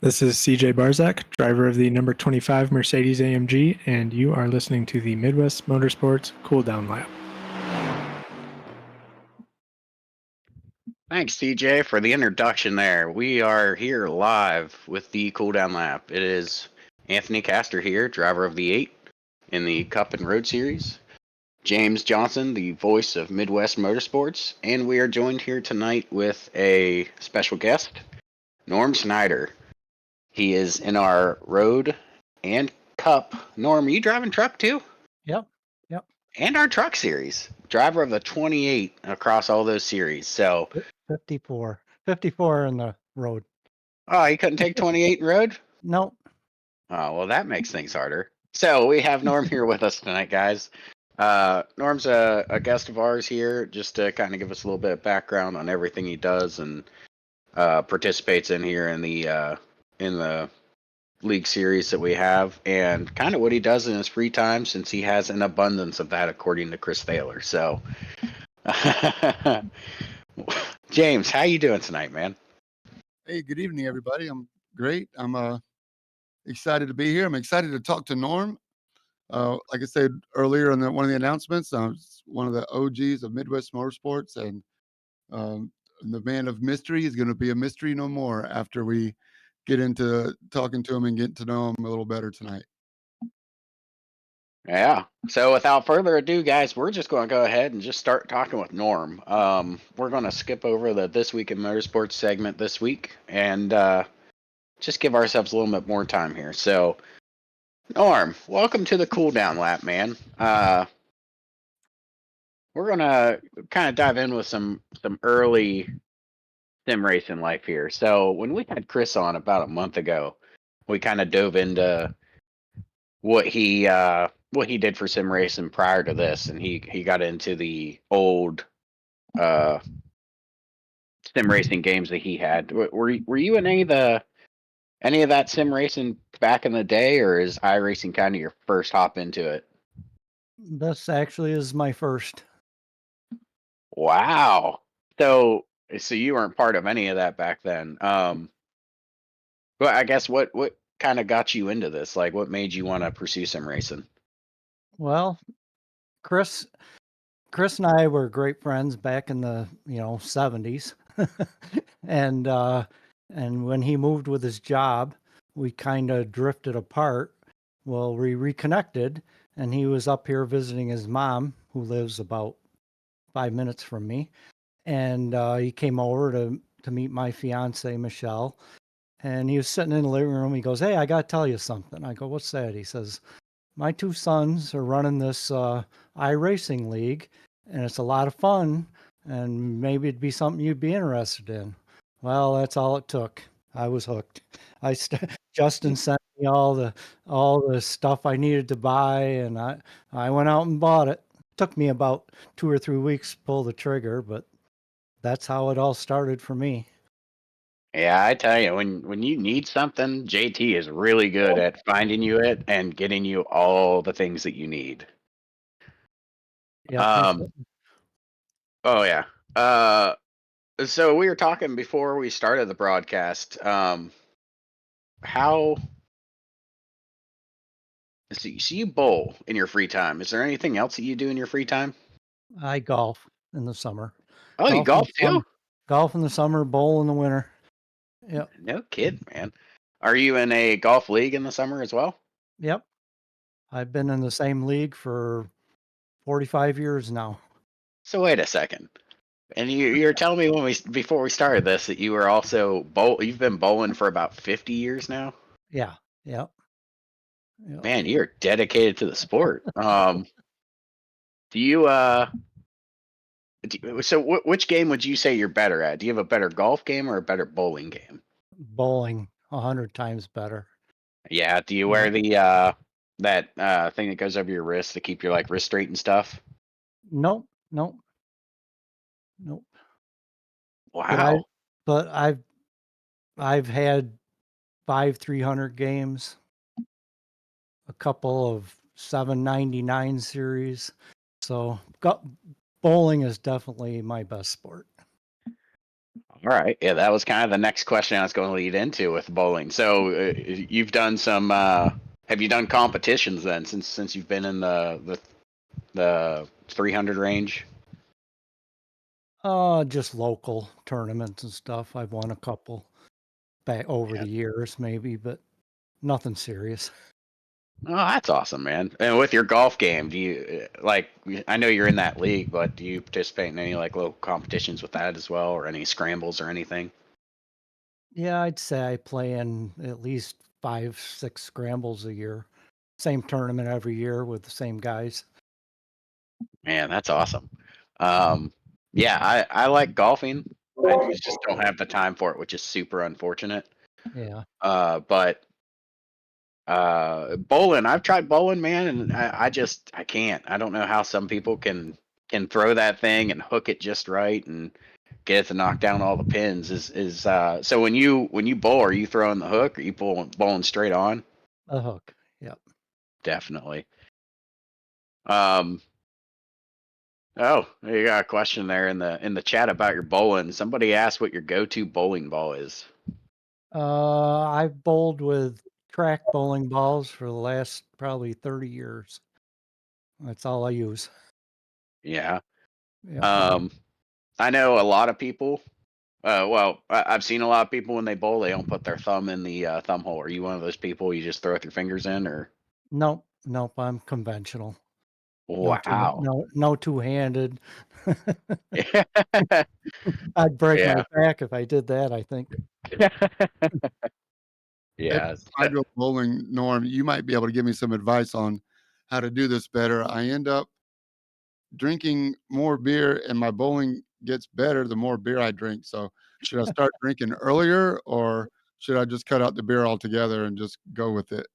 This is CJ Barzak, driver of the number 25 Mercedes AMG, and you are listening to the Midwest Motorsports Cool Down Lap. Thanks, TJ, for the introduction there. We are here live with the Cool Down Lap. It is Anthony Castor here, driver of the 8 in the Cup and Road Series. James Johnson, the voice of Midwest Motorsports. And we are joined here tonight with a special guest, Norm Snyder. He is in our Road and Cup. Norm, are you driving truck too? Yep. And our truck series. Driver of the 28 across all those series. So 54 in the road. Oh, you couldn't take 28 in road? Nope. Oh, well, that makes things harder. So we have Norm here with us tonight, guys. Norm's a guest of ours here, just to kind of give us a little bit of background on everything he does and participates in here in the league series that we have, and kind of what he does in his free time, since he has an abundance of that, according to Chris Thaler. So, James, how you doing tonight, man? Hey, good evening, everybody. I'm great. I'm excited to be here. I'm excited to talk to Norm. Like I said earlier in one of the announcements, I'm one of the OGs of Midwest Motorsports, and the man of mystery is going to be a mystery no more after we get into talking to him and getting to know him a little better tonight. Yeah. So without further ado, guys, we're just going to go ahead and just start talking with Norm. We're going to skip over the This Week in Motorsports segment this week and just give ourselves a little bit more time here. So, Norm, welcome to the Cool Down Lap, man. We're going to kind of dive in with some early sim racing life here. So when we had Chris on about a month ago, we kind of dove into what he did for sim racing prior to this, and he got into the old sim racing games that he had. Were you in any of that sim racing back in the day, or is iRacing kind of your first hop into it? This actually is my first. Wow. So you weren't part of any of that back then. But I guess what kind of got you into this? Like, what made you want to pursue sim racing? Well, Chris and I were great friends back in the 70s, and when he moved with his job, we kind of drifted apart. Well, we reconnected, and he was up here visiting his mom, who lives about 5 minutes from me, and he came over to meet my fiance Michelle. And he was sitting in the living room. He goes, "Hey, I got to tell you something." I go, "What's that?" He says, "My two sons are running this iRacing league, and it's a lot of fun, and maybe it'd be something you'd be interested in." Well, that's all it took. I was hooked. Justin sent me all the stuff I needed to buy, and I went out and bought it. Took me about 2 or 3 weeks to pull the trigger, but that's how it all started for me. Yeah, I tell you, when you need something, JT is really good at finding you it and getting you all the things that you need. Yeah. Oh yeah. So we were talking before we started the broadcast. How so you bowl in your free time. Is there anything else that you do in your free time? I golf in the summer. Oh, you golf too? Golf in the summer, bowl in the winter. Yep. No kid, man. Are you in a golf league in the summer as well? Yep. I've been in the same league for 45 years now. So wait a second. And you're telling me before we started this that you were also you've been bowling for about 50 years now? Yeah. Yep. Man, you're dedicated to the sport. Do you so which game would you say you're better at? Do you have a better golf game or a better bowling game? Bowling 100 times better. Yeah. Do you wear the that thing that goes over your wrist to keep your like wrist straight and stuff? Nope. Wow. But I've had 5 300 games, a couple of 799 series. So bowling is definitely my best sport. All right. Yeah, that was kind of the next question I was going to lead into with bowling. So you've done some. Have you done competitions then since you've been in the 300 range? Just local tournaments and stuff. I've won a couple back over Yeah. the years, maybe, but nothing serious. Oh, that's awesome, man. And with your golf game, do you like? I know you're in that league, but do you participate in any like local competitions with that as well, or any scrambles or anything? Yeah, I'd say I play in at least 5, 6 scrambles a year. Same tournament every year with the same guys. Man, that's awesome. Um, yeah, I like golfing. I just don't have the time for it, which is super unfortunate. Yeah. But bowling, I've tried bowling, man, and I can't. I don't know how some people can throw that thing and hook it just right and get it to knock down all the pins. So when you bowl, are you throwing the hook or you bowling straight on? A hook. Yep. Definitely. Um, oh, you got a question there in the chat about your bowling. Somebody asked what your go-to bowling ball is. I've bowled with track bowling balls for the last probably 30 years. That's all I use. Yeah. Yep. Um, I know a lot of people. Well, I've seen a lot of people when they bowl, they don't put their thumb in the thumb hole. Are you one of those people you just throw with your fingers in, or? Nope. Nope. I'm conventional. Wow. No two-handed. Yeah. I'd break my Yeah. back if I did that, I think. Every Yeah. time I go bowling, Norm, you might be able to give me some advice on how to do this better. I end up drinking more beer and my bowling gets better the more beer I drink. So should I start drinking earlier or should I just cut out the beer altogether and just go with it?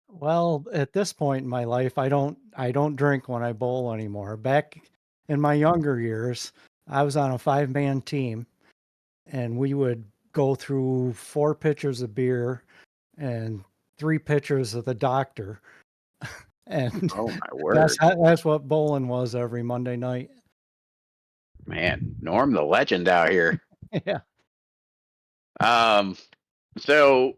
Well, at this point in my life, I don't drink when I bowl anymore. Back in my younger years, I was on a 5-man team and we would go through 4 pitchers of beer and 3 pitchers of the doctor. And Oh my word, that's what bowling was every Monday night. man, Norm the legend out here. Yeah. Um, so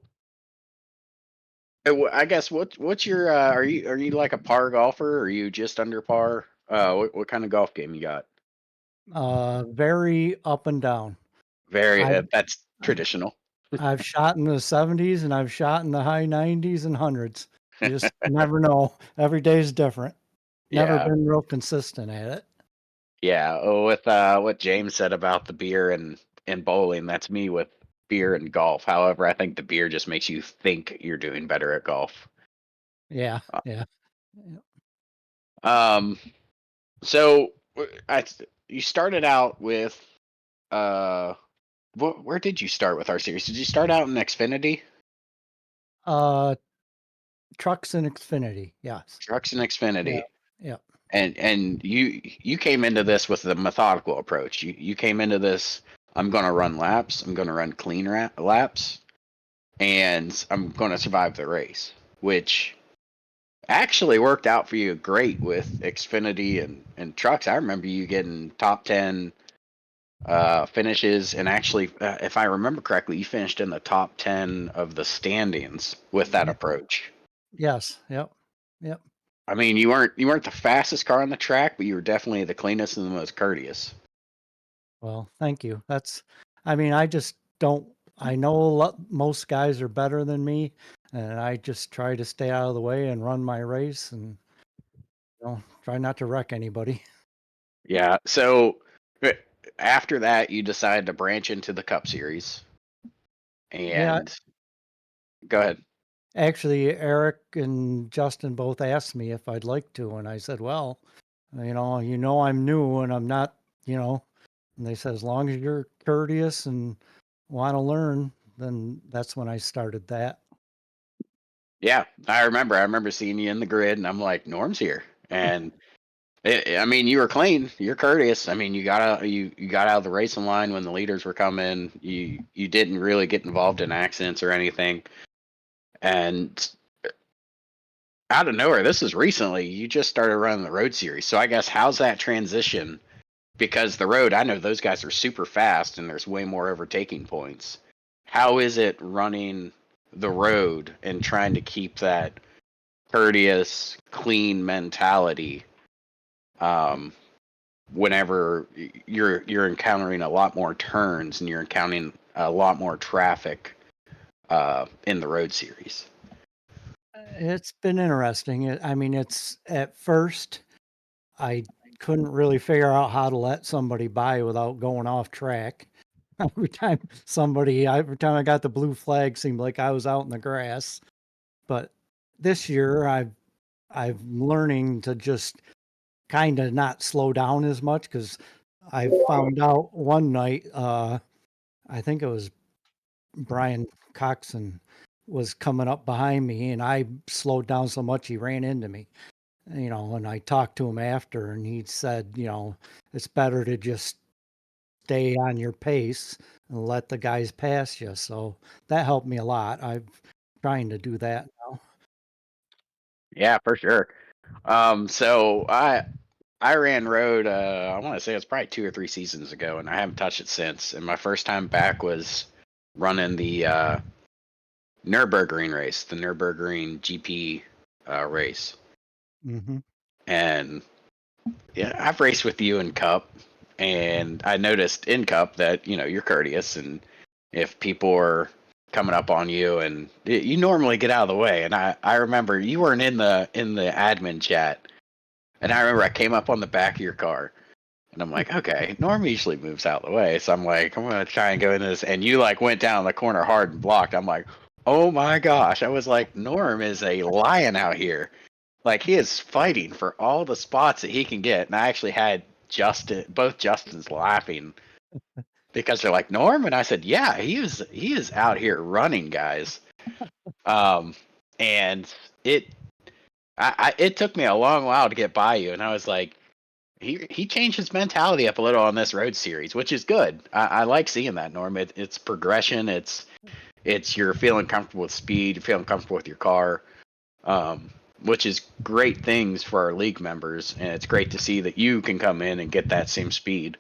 I guess what's your are you like a par golfer? Or are you just under par? What kind of golf game you got? Very up and down. Very I've that's traditional. I've shot in the 70s and I've shot in the high 90s and hundreds. You just never know. Every day is different. Never Yeah. been real consistent at it. Yeah, with what James said about the beer and bowling, that's me with beer and golf. However, I think the beer just makes you think you're doing better at golf. Yeah, Uh, yeah. Yeah. Um, so you started out with uh, where did you start with our series? Did you start out in Xfinity, Uh, Trucks and Xfinity. Yes. trucks and Yeah. Xfinity, Yeah. and you came into this with the methodical approach. You came into this. I'm going to run laps. I'm going to run clean laps and I'm going to survive the race, which actually worked out for you great with Xfinity and trucks. I remember you getting top 10 finishes, and actually, if I remember correctly, you finished in the top 10 of the standings with that Yeah. approach. Yes. Yep. Yep. I mean, you weren't the fastest car on the track, but you were definitely the cleanest and the most courteous. Well, thank you. I mean, I just don't, I know most guys are better than me, and I just try to stay out of the way and run my race and, try not to wreck anybody. Yeah. So uh, after that, you decided to branch into the Cup Series, Yeah. and go ahead. Actually, Eric and Justin both asked me if I'd like to, and I said, "Well, I'm new and I'm not, you know." And they said, "As long as you're courteous and want to learn, then that's when I started that." Yeah, I remember seeing you in the grid, and I'm like, Norm's here, and I mean, you were clean, you're courteous. I mean, you got out of the racing line when the leaders were coming. You didn't really get involved in accidents or anything, and out of nowhere, this is recently. You just started running the road series, so I guess how's that transition because the road, I know those guys are super fast and there's way more overtaking points. How is it running the road and trying to keep that courteous, clean mentality whenever you're encountering a lot more turns and you're encountering a lot more traffic in the road series? It's been interesting. I mean, it's at first I couldn't really figure out how to let somebody by without going off track. Every time every time I got the blue flag, seemed like I was out in the grass. But this year, I'm learning to just kind of not slow down as much because I found out one night, I think it was Brian Coxon was coming up behind me, and I slowed down so much he ran into me. And I talked to him after, and he said, it's better to just stay on your pace and let the guys pass you. So that helped me a lot. I'm trying to do that now. Yeah, for sure. So I ran road. I want to say it's probably 2 or 3 seasons ago, and I haven't touched it since. And my first time back was running the Nürburgring race, the Nürburgring GP race. Mm-hmm. And yeah, I've raced with you in Cup, and I noticed in Cup that you're courteous, and if people are coming up on you, and you normally get out of the way. And I remember you weren't in the admin chat, and I remember I came up on the back of your car. And I'm like, okay, Norm usually moves out of the way. So I'm like, I'm going to try and go into this. And you like went down the corner hard and blocked. I'm like, oh my gosh. I was like, Norm is a lion out here. Like he is fighting for all the spots that he can get. And I actually had both Justins laughing because they're like, Norm? And I said, yeah, he is out here running, guys. And it took me a long while to get by you. And I was like, he changed his mentality up a little on this road series, which is good. I like seeing that, Norm. It's progression. It's you're feeling comfortable with speed, you're feeling comfortable with your car, which is great things for our league members. And it's great to see that you can come in and get that same speed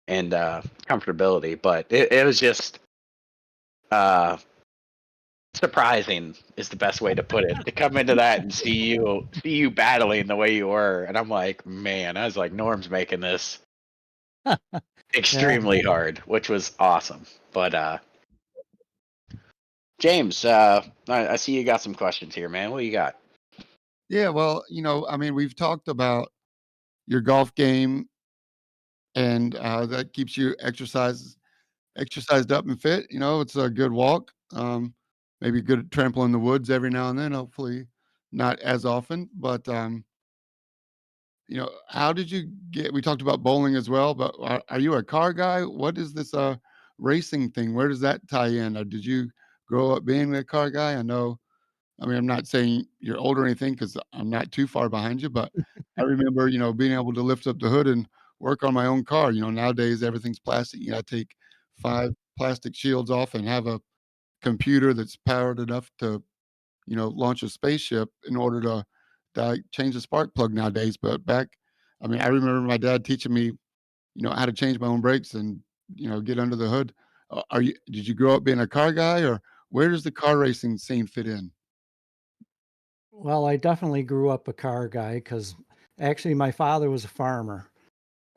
and comfortability. But it was just surprising is the best way to put it, to come into that and see you battling the way you were. And I'm like, man, I was like, Norm's making this Yeah. extremely hard, which was awesome. But James, I see you got some questions here, man. What do you got? Yeah, well, I mean, we've talked about your golf game and that keeps you exercised up and fit. It's a good walk. Maybe good trample in the woods every now and then. Hopefully, not as often. But how did you get? We talked about bowling as well, but are you a car guy? What is this racing thing? Where does that tie in? Or did you grow up being a car guy? I know. I mean, I'm not saying you're old or anything because I'm not too far behind you, but I remember, being able to lift up the hood and work on my own car. Nowadays everything's plastic. You got to take 5 plastic shields off and have a computer that's powered enough to, launch a spaceship in order to change the spark plug nowadays. But I mean, I remember my dad teaching me, how to change my own brakes and, get under the hood. Did you grow up being a car guy, or where does the car racing scene fit in? Well, I definitely grew up a car guy because actually my father was a farmer.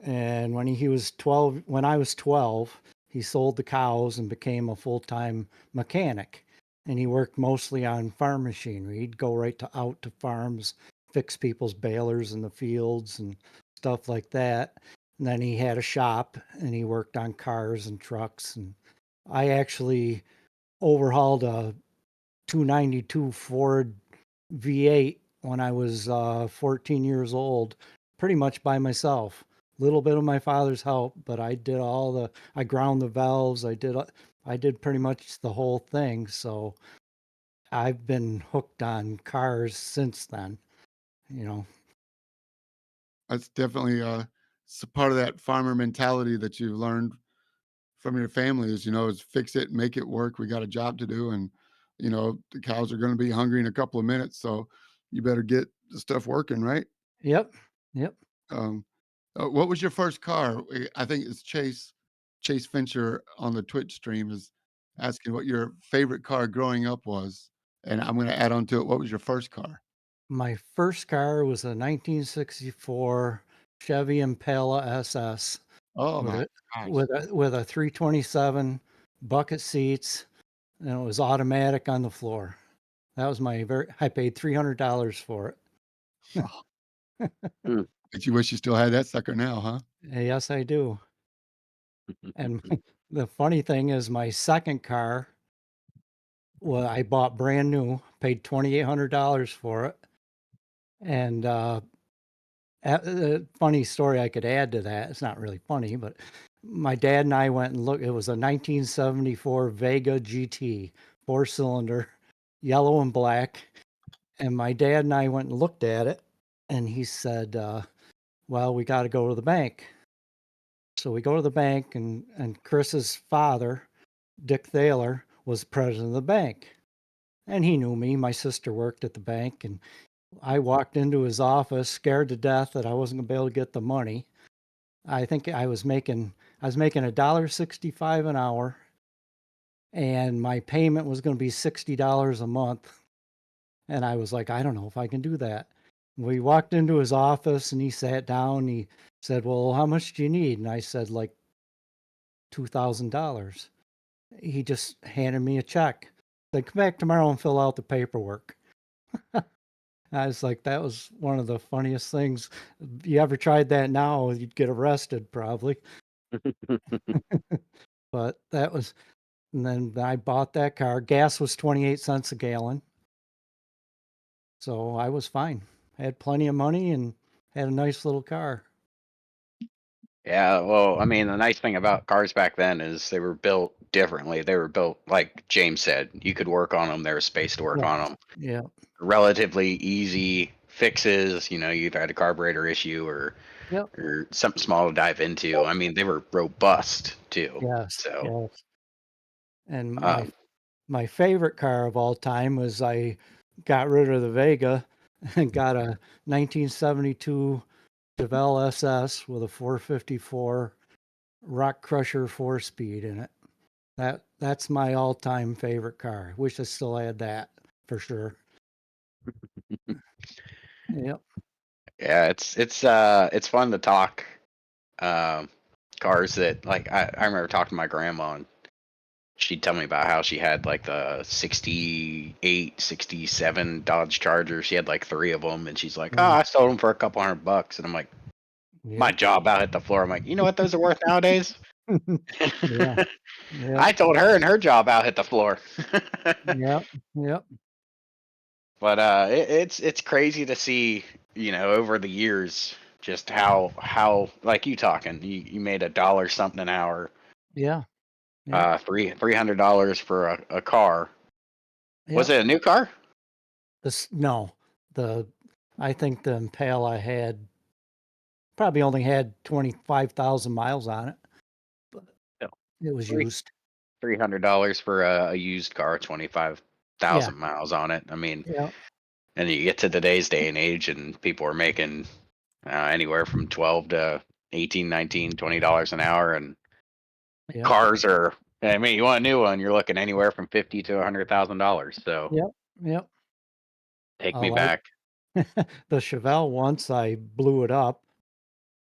And when I was 12, he sold the cows and became a full-time mechanic. And he worked mostly on farm machinery. He'd go out to farms, fix people's balers in the fields and stuff like that. And then he had a shop and he worked on cars and trucks. And I actually overhauled a 292 Ford V8 when I was 14 years old, pretty much by myself. Little bit of my father's help, but I ground the valves. I did pretty much the whole thing. So I've been hooked on cars since then, you know. That's definitely part of that farmer mentality that you've learned from your family is fix it, make it work. We got a job to do, and the cows are going to be hungry in a couple of minutes, so you better get the stuff working, right? Yep. Yep. Um, What was your first car? I think it's Chase Fincher on the Twitch stream is asking what your favorite car growing up was, and I'm going to add on to it. What was your first car? My first car was a 1964 Chevy Impala SS Oh with my a gosh! with a 327, bucket seats, and it was automatic on the floor. That was my very I paid $300 for it. Hmm. But you wish you still had that sucker now, huh? Yes, I do. And the funny thing is my second car, well, I bought brand new, paid $2,800 for it. And funny story I could add to that. It's not really funny, but my dad and I went and looked. It was a 1974 Vega GT, 4-cylinder, yellow and black. And my dad and I went and looked at it, and he said, "Well, we got to go to the bank." So we go to the bank, and Chris's father, Dick Thaler, was president of the bank, and he knew me. My sister worked at the bank, and I walked into his office scared to death that I wasn't gonna be able to get the money. I think I was making $1.65 an hour, and my payment was gonna be $60 a month, and I was like, "I don't know if I can do that." We walked into his office, and he sat down, he said, "Well, how much do you need?" And I said, like, $2,000. He just handed me a check. Said, "Come back tomorrow and fill out the paperwork." I was like, that was one of the funniest things. You ever tried that now, you'd get arrested probably. But that was and then I bought that car. Gas was 28 cents a gallon. So I was fine. I had plenty of money and had a nice little car. Yeah, well, I mean, the nice thing about cars back then is they were built differently. They were built, like James said, you could work on them. There was space to work Yeah. on them. Yeah. Relatively easy fixes. You either had a carburetor issue Yep. or something small to dive into. I mean, they were robust too. Yes. So, Yes. And um, my favorite car of all time was I got rid of the Vega and got a 1972 Chevelle SS with a 454 Rock Crusher 4-speed in it. That's my all-time favorite car. Wish I still had that for sure. Yep. yeah, it's fun to talk um, cars that like I remember talking to my grandma and she'd tell me about how she had like the 68, 67 Dodge Charger. She had like three of them and she's like, oh, Yeah. I sold them for a couple $100. And I'm like, my Yep. jaw about hit the floor. I'm like, you know what those are worth nowadays? Yeah. Yep. I told her and her jaw about hit the floor. Yep. Yep. But it's crazy to see, over the years just how like you talking, you made $1 something an hour, Yeah. Yep. $300 for a car. Was Yep. it a new car? This no. The I think the Impala had probably only had 25,000 miles on it, but No. it was Three used. $300 for a used car, Yeah. 25,000 miles on it. I mean, Yeah. and you get to today's day and age, and people are making anywhere from 12 to 18, 19, $20 an hour, and Yep. cars are. I mean, you want a new one, you're looking anywhere from 50 to $100,000. So Yep. Yep. take me Like back. the Chevelle once I blew it up.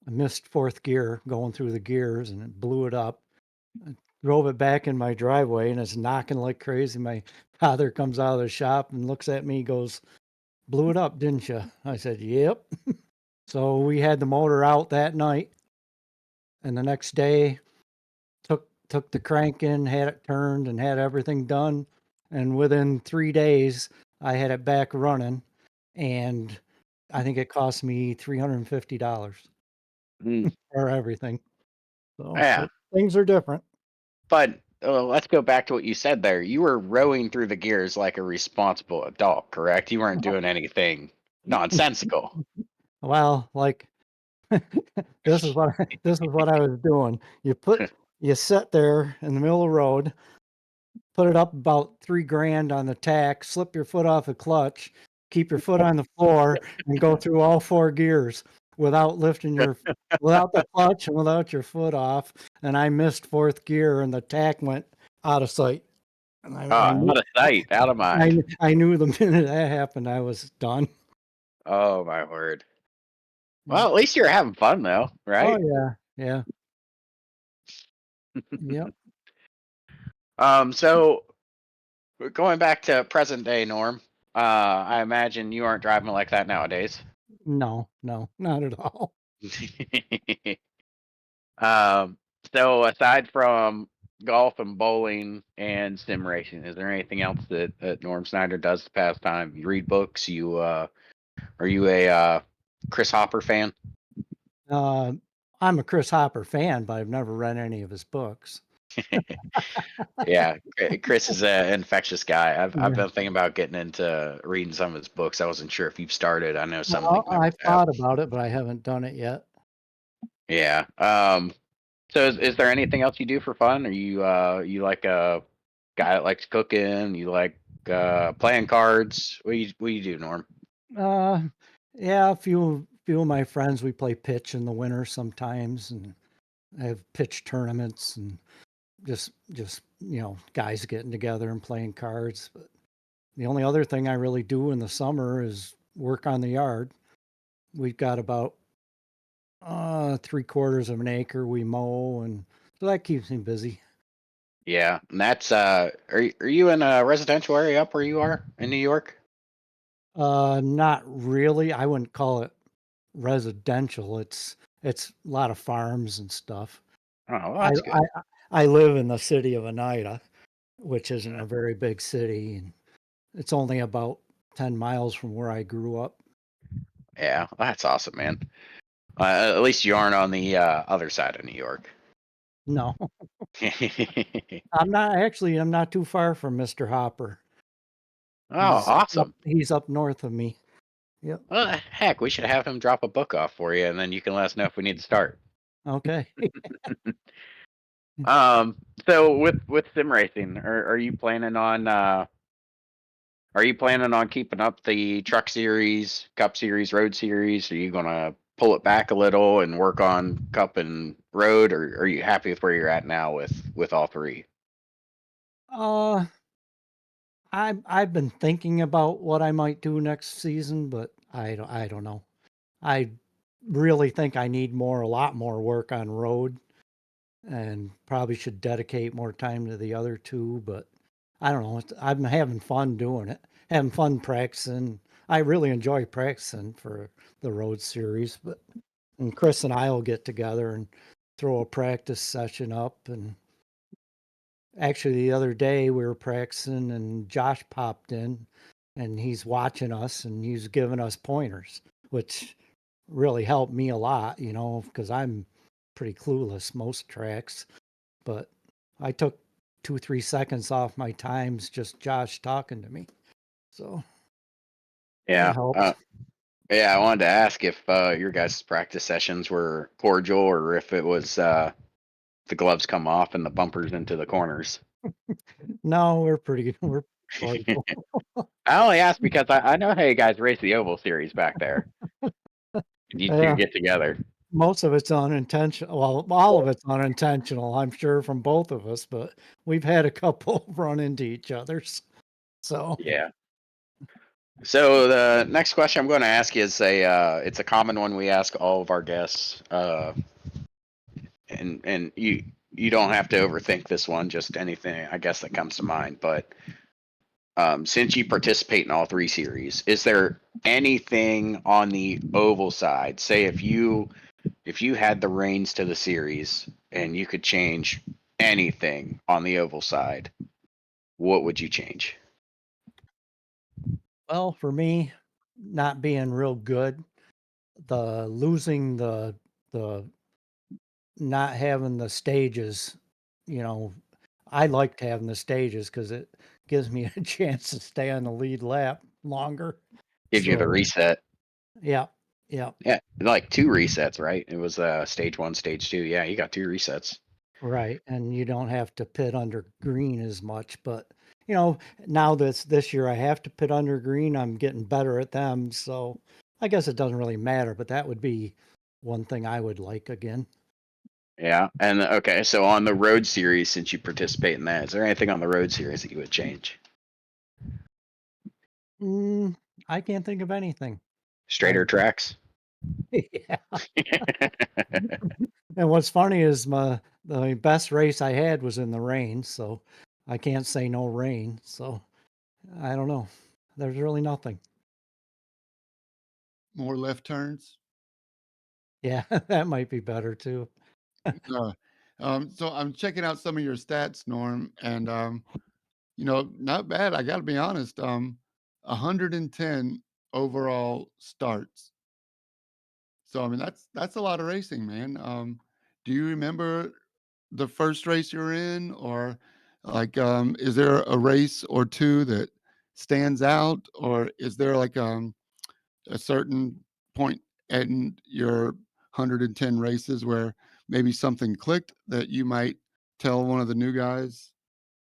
I missed fourth gear going through the gears and it blew it up. I drove it back in my driveway and it's knocking like crazy. My father comes out of the shop and looks at me, goes, "Blew it up, didn't you?" I said, "Yep." So we had the motor out that night, and the next day took the crank in, had it turned, and had everything done. And within 3 days, I had it back running, and I think it cost me $350 Mm, for everything. So yeah, things are different. but let's go back to what you said there. You were rowing through the gears like a responsible adult, correct? You weren't doing anything nonsensical. Well, like this is what I was doing. You sit there in the middle of the road, put it up about 3 grand on the tack, slip your foot off the clutch, keep your foot on the floor, and go through all 4 gears. without lifting without the clutch and without your foot off. And I missed fourth gear and the tack went out of sight. And I knew, Out of sight, out of mind. I knew the minute that happened, I was done. Oh my word. Yeah. Well, at least you're having fun though, right? Oh yeah. Yeah. Yep. So going back to present day, Norm, I imagine you aren't driving like that nowadays. No, not at all. um, so aside from golf and bowling and sim racing, is there anything else that Norm Snyder does to pass time? You read books. Are you a Chris Hopper fan? I'm a Chris Hopper fan, but I've never read any of his books. Yeah, Chris is an infectious guy. I've Yeah. been thinking about getting into reading some of his books. I wasn't sure if you've started. I know some Well, league members I've have. thought about it, but I haven't done it yet. Yeah. So is there anything else you do for fun? Are you like a guy that likes cooking? You like playing cards? What do you do, Norm? Uh, yeah, a few of my friends, we play pitch in the winter sometimes, and I have pitch tournaments and just guys getting together and playing cards. But the only other thing I really do in the summer is work on the yard. We've got about 3/4 of an acre we mow, and so that keeps me busy. Yeah, and that's are you in a residential area up where you are in New York? Not really. I wouldn't call it residential. It's a lot of farms and stuff. Oh, well, I that's good. I I live in the city of Oneida, which isn't a very big city, and it's only about 10 miles from where I grew up. Yeah, well, that's awesome, man. At least you aren't on the other side of New York. No, Oh, I'm not too far from Mr. Hopper. awesome. He's up north of me. Yep. Well, heck, we should have him drop a book off for you, and then you can let us know if we need to start. Okay. Um, so with sim racing, are you planning on keeping up the truck series, cup series, road series? Are you gonna pull it back a little and work on cup and road, or are you happy with where you're at now with all three? Uh, I've been thinking about what I might do next season, but I don't know. I really think I need a lot more work on road, and probably should dedicate more time to the other two, but I don't know. I'm having fun doing it, having fun practicing. I really enjoy practicing for the road series, and Chris and I will get together and throw a practice session up. And actually, the other day we were practicing, and Josh popped in, and he's watching us, and he's giving us pointers, which really helped me a lot, because I'm pretty clueless most tracks. But I took 2, 3 seconds off my times, just Josh talking to me. So that Yeah. helps. Yeah, I wanted to ask if your guys' practice sessions were cordial or if it was the gloves come off and the bumpers into the corners. No, we're cordial. I only asked because I know how you guys race the oval series back there. You two Yeah, get together. most of it's unintentional. Well, all of it's unintentional, I'm sure, from both of us, but we've had a couple run into each other's. So, Yeah. So the next question I'm going to ask is it's a common one we ask all of our guests, and you don't have to overthink this one, just anything I guess that comes to mind. But since you participate in all three series, is there anything on the oval side? Say if you had the reins to the series and you could change anything on the oval side, what would you change? well, for me, not being real good, the losing the not having the stages, you know, I liked having the stages because it gives me a chance to stay on the lead lap longer. Gives you the So, reset. yeah, yeah, Yeah, like two resets, right? It was stage one, stage two. Yeah, you got two resets. right. And you don't have to pit under green as much. But, you know, now this year I have to pit under green, I'm getting better at them. So I guess it doesn't really matter, but that would be one thing I would like again. Yeah. And okay, so on the road series, since you participate in that, is there anything on the road series that you would change? I can't think of anything. Straighter tracks? Yeah. And what's funny is the best race I had was in the rain, so I can't say no rain. So I don't know. There's really nothing. More left turns. Yeah, that might be better too. Uh, so I'm checking out some of your stats, Norm, and not bad. I got to be honest. 110 overall starts. So I mean, that's a lot of racing, man. Do you remember the first race you're in, or like, is there a race or two that stands out, or is there like a certain point in your 110 races where maybe something clicked that you might tell one of the new guys,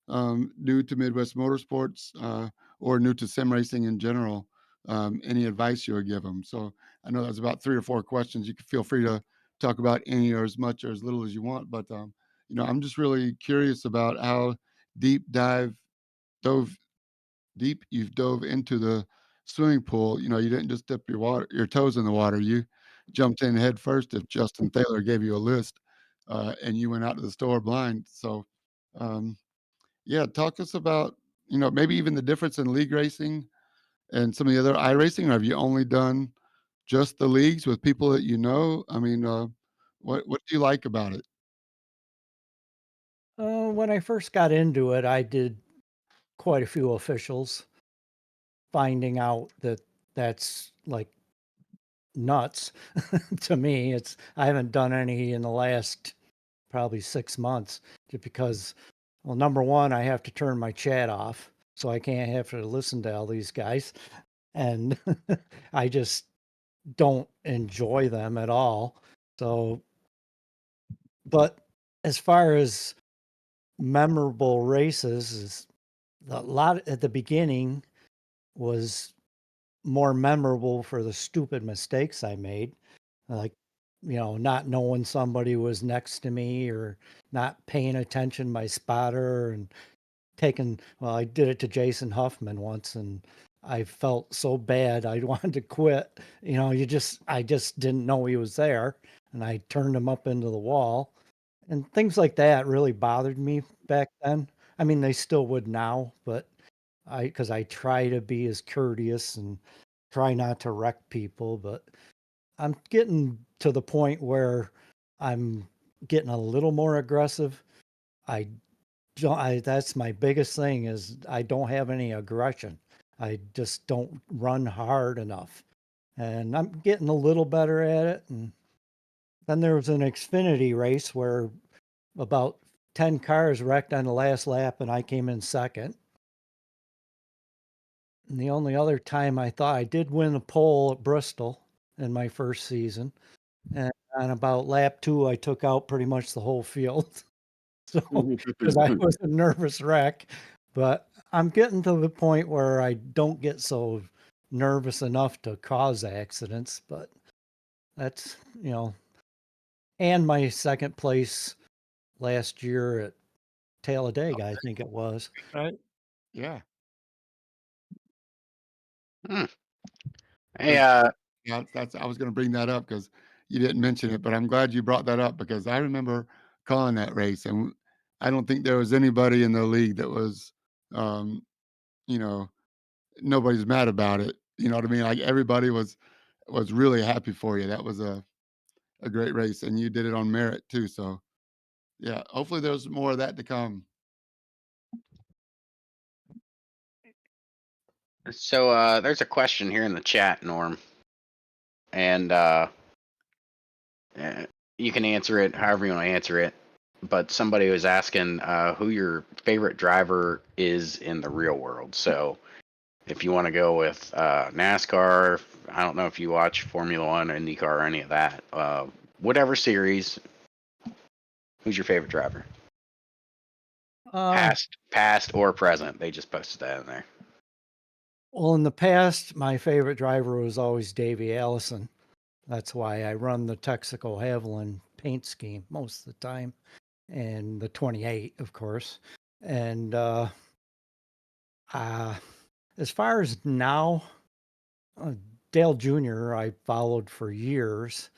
new to Midwest Motorsports, or new to sim racing in general, any advice you would give them? So I know that's about 3 or 4 questions. You can feel free to talk about any or as much or as little as you want, but I'm just really curious about how deep dive dove deep you've dove into the swimming pool. You didn't just dip your toes in the water. You jumped in head first. If Justin Thaler gave you a list, and you went out to the store blind. So, um, yeah, talk to us about maybe even the difference in league racing and some of the other iRacing. Or have you only done just the leagues with people that you know? I mean, what do you like about it? When I first got into it, I did quite a few officials, finding out that that's like nuts to me. I haven't done any in the last probably 6 months, just because, well, number one, I have to turn my chat off, so I can't have to listen to all these guys. And I just don't enjoy them at all. So, but as far as memorable races, is a lot at the beginning was more memorable for the stupid mistakes I made, like, not knowing somebody was next to me, or not paying attention my spotter, and I did it to Jason Huffman once, and I felt so bad. I wanted to quit. I just didn't know he was there, and I turned him up into the wall, and things like that really bothered me back then. I mean, they still would now, but because I try to be as courteous and try not to wreck people, but I'm getting to the point where I'm getting a little more aggressive. I that's my biggest thing, is I don't have any aggression. I just don't run hard enough. And I'm getting a little better at it. And then there was an Xfinity race where about 10 cars wrecked on the last lap and I came in second. And the only other time I thought I did win a pole at Bristol in my first season. And on about lap 2, I took out pretty much the whole field. So, because I was a nervous wreck, but I'm getting to the point where I don't get so nervous enough to cause accidents, but that's, and my second place last year at Talladega, I think it was. Right. Yeah. Hmm. Hey, Good. Yeah, I was going to bring that up because you didn't mention it, but I'm glad you brought that up because I remember calling that race, and I don't think there was anybody in the league that was, um, you know, nobody's mad about it. You know what I mean? Like everybody was really happy for you. That was a great race, and you did it on merit too. So yeah, hopefully there's more of that to come. so there's a question here in the chat, Norm, and eh, you can answer it however you want to answer it. But somebody was asking who your favorite driver is in the real world. So if you want to go with NASCAR, I don't know if you watch Formula One or IndyCar or any of that. Whatever series, who's your favorite driver? Uh, Past or present? They just posted that in there. Well, in the past, my favorite driver was always Davey Allison. That's why I run the Texaco Haviland paint scheme most of the time, and the 28, of course. And uh, as far as now, uh, Dale Jr. I followed for years,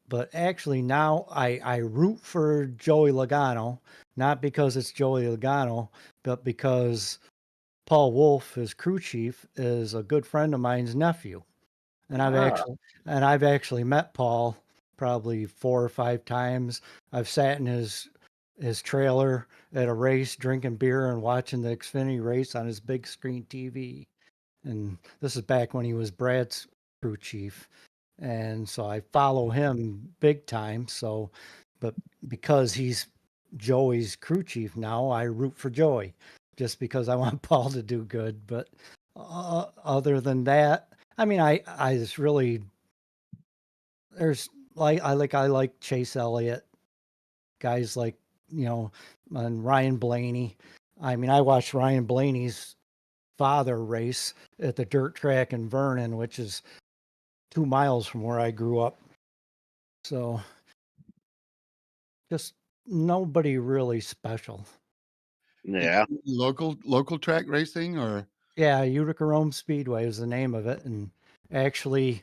but actually now I root for Joey Logano, not because it's Joey Logano, but because Paul Wolf, his crew chief, is a good friend of mine's nephew. And Ah, I've actually met Paul probably 4 or 5 times. I've sat in his trailer at a race drinking beer and watching the Xfinity race on his big screen TV. And this is back when he was Brad's crew chief. And so I follow him big time. So, but because he's Joey's crew chief now, I root for Joey just because I want Paul to do good. But other than that, I mean, I just really, there's I like Chase Elliott, guys like, you know, and Ryan Blaney. I mean, I watched Ryan Blaney's father race at the dirt track in Vernon, which is 2 miles from where I grew up. So just nobody really special. yeah. Local track racing or Yeah, Utica Rome Speedway is the name of it. And actually,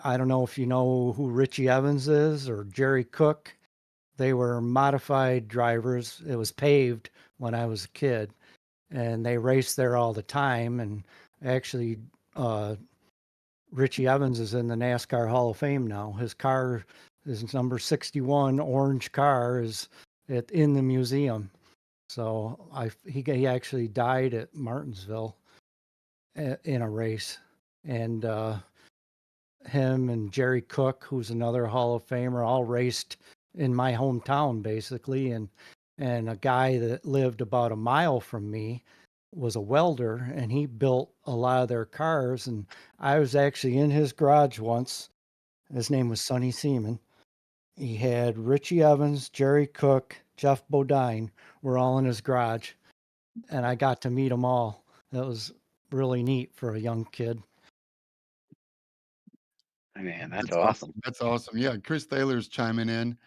I don't know if you know who Richie Evans is or Jerry Cook. They were modified drivers. It was paved when I was a kid, and they raced there all the time. And actually, Richie Evans is in the NASCAR Hall of Fame now. His number 61 orange car is in the museum. So he actually died at Martinsville in a race, and him and Jerry Cook, who's another Hall of Famer, all raced in my hometown basically, and a guy that lived about a mile from me was a welder, and he built a lot of their cars. And I was actually in his garage once. His name was Sonny Seaman. He had Richie Evans, Jerry Cook, Jeff Bodine were all in his garage, and I got to meet them all. That was really neat for a young kid. Man, that's that's awesome. awesome. That's awesome. Yeah, Chris Thaler's chiming in.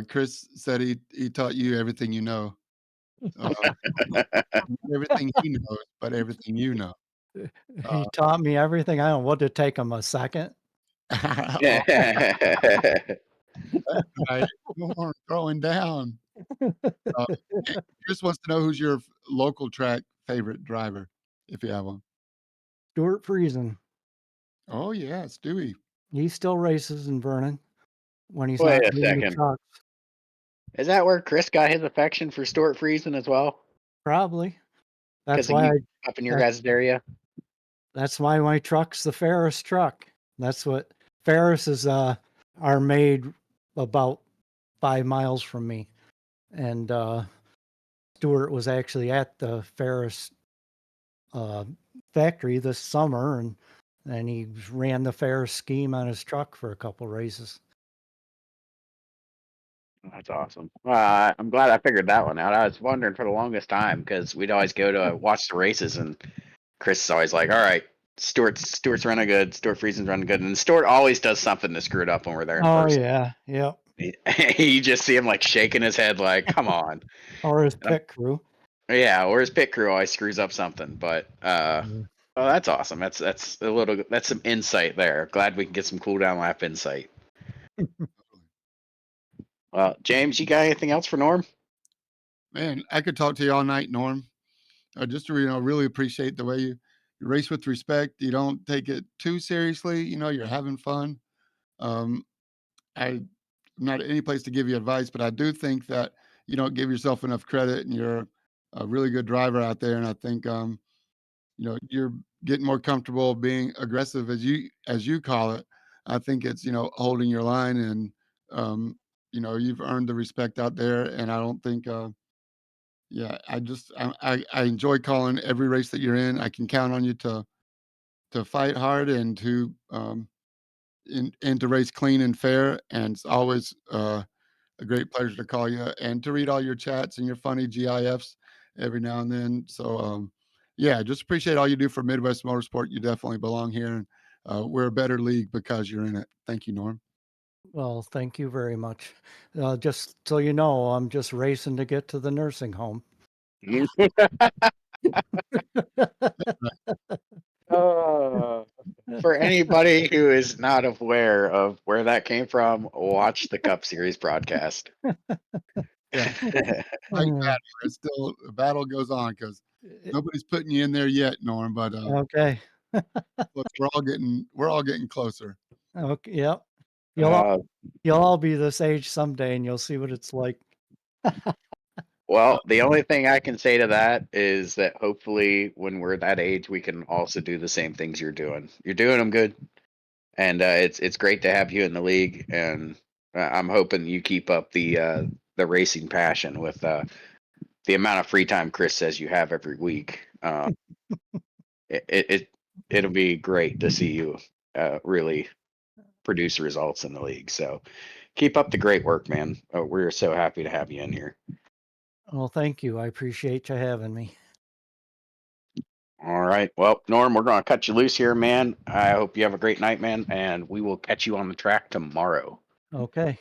Chris said he taught you everything you know. Uh, not everything he knows, but everything you know. He Uh, taught me everything. I don't know, what did it take him, a second? all right, Norm throwing down. Uh, Chris wants to know who's your local track favorite driver, if you have one. Stuart Friesen. Oh yeah, Stewie. He still races in Vernon when he's Wait not a doing the second. trucks. Is that where Chris got his affection for Stuart Friesen as well? Probably. That's Because of why you up in your that, guys' area? that's why my truck's the Ferris truck. That's what Ferris's are made about 5 miles from me. And Stuart was actually at the Ferris uh, factory this summer, and he ran the Ferris scheme on his truck for a couple races. That's awesome. I'm glad I figured that one out. I was wondering for the longest time because we'd always go to watch the races, and Chris is always like, "All right, Stuart's running good. Stuart Friesen's running good," and Stuart always does something to screw it up when we're there in Oh person. yeah, yep. You just see him like shaking his head, like, "Come on." Or his And pit crew. yeah, or his pit crew always screws up something. But Yeah. oh, that's awesome. That's some insight there. Glad we can get some cool down lap insight. James, you got anything else for Norm? Man, I could talk to you all night, Norm. Just to really appreciate the way you race with respect. You don't take it too seriously. You're having fun. Um, I'm not any place to give you advice, but I do think that you don't give yourself enough credit, and you're a really good driver out there. And I think you're getting more comfortable being aggressive, as you call it. I think it's holding your line, and you've earned the respect out there. And I don't think yeah, I enjoy calling every race that you're in. I can count on you to fight hard and to race clean and fair. And it's always a great pleasure to call you and to read all your chats and your funny GIFs every now and then. So Yeah, just appreciate all you do for Midwest Motorsport. You definitely belong here, and we're a better league because you're in it. Thank you, Norm. Well, thank you very much. Just so you know, I'm just racing to get to the nursing home. For anybody who is not aware of where that came from, watch the Cup Series broadcast. Yeah. Fight battle. It's still the battle goes on because nobody's putting you in there yet, Norm. But Okay. look, we're all getting closer. Okay. Yep. Uh, You'll all be this age someday, and you'll see what it's like. well, the only thing I can say to that is that hopefully when we're that age, we can also do the same things you're doing. You're doing them good, and it's great to have you in the league. And I'm hoping you keep up the racing passion with the amount of free time Chris says you have every week. It'll be great to see you really produce results in the league. So keep up the great work, man. We're so happy to have you in here. Well, thank you. I appreciate you having me. All right. Well, Norm, we're going to cut you loose here, man. I hope you have a great night, man, and we will catch you on the track tomorrow. Okay.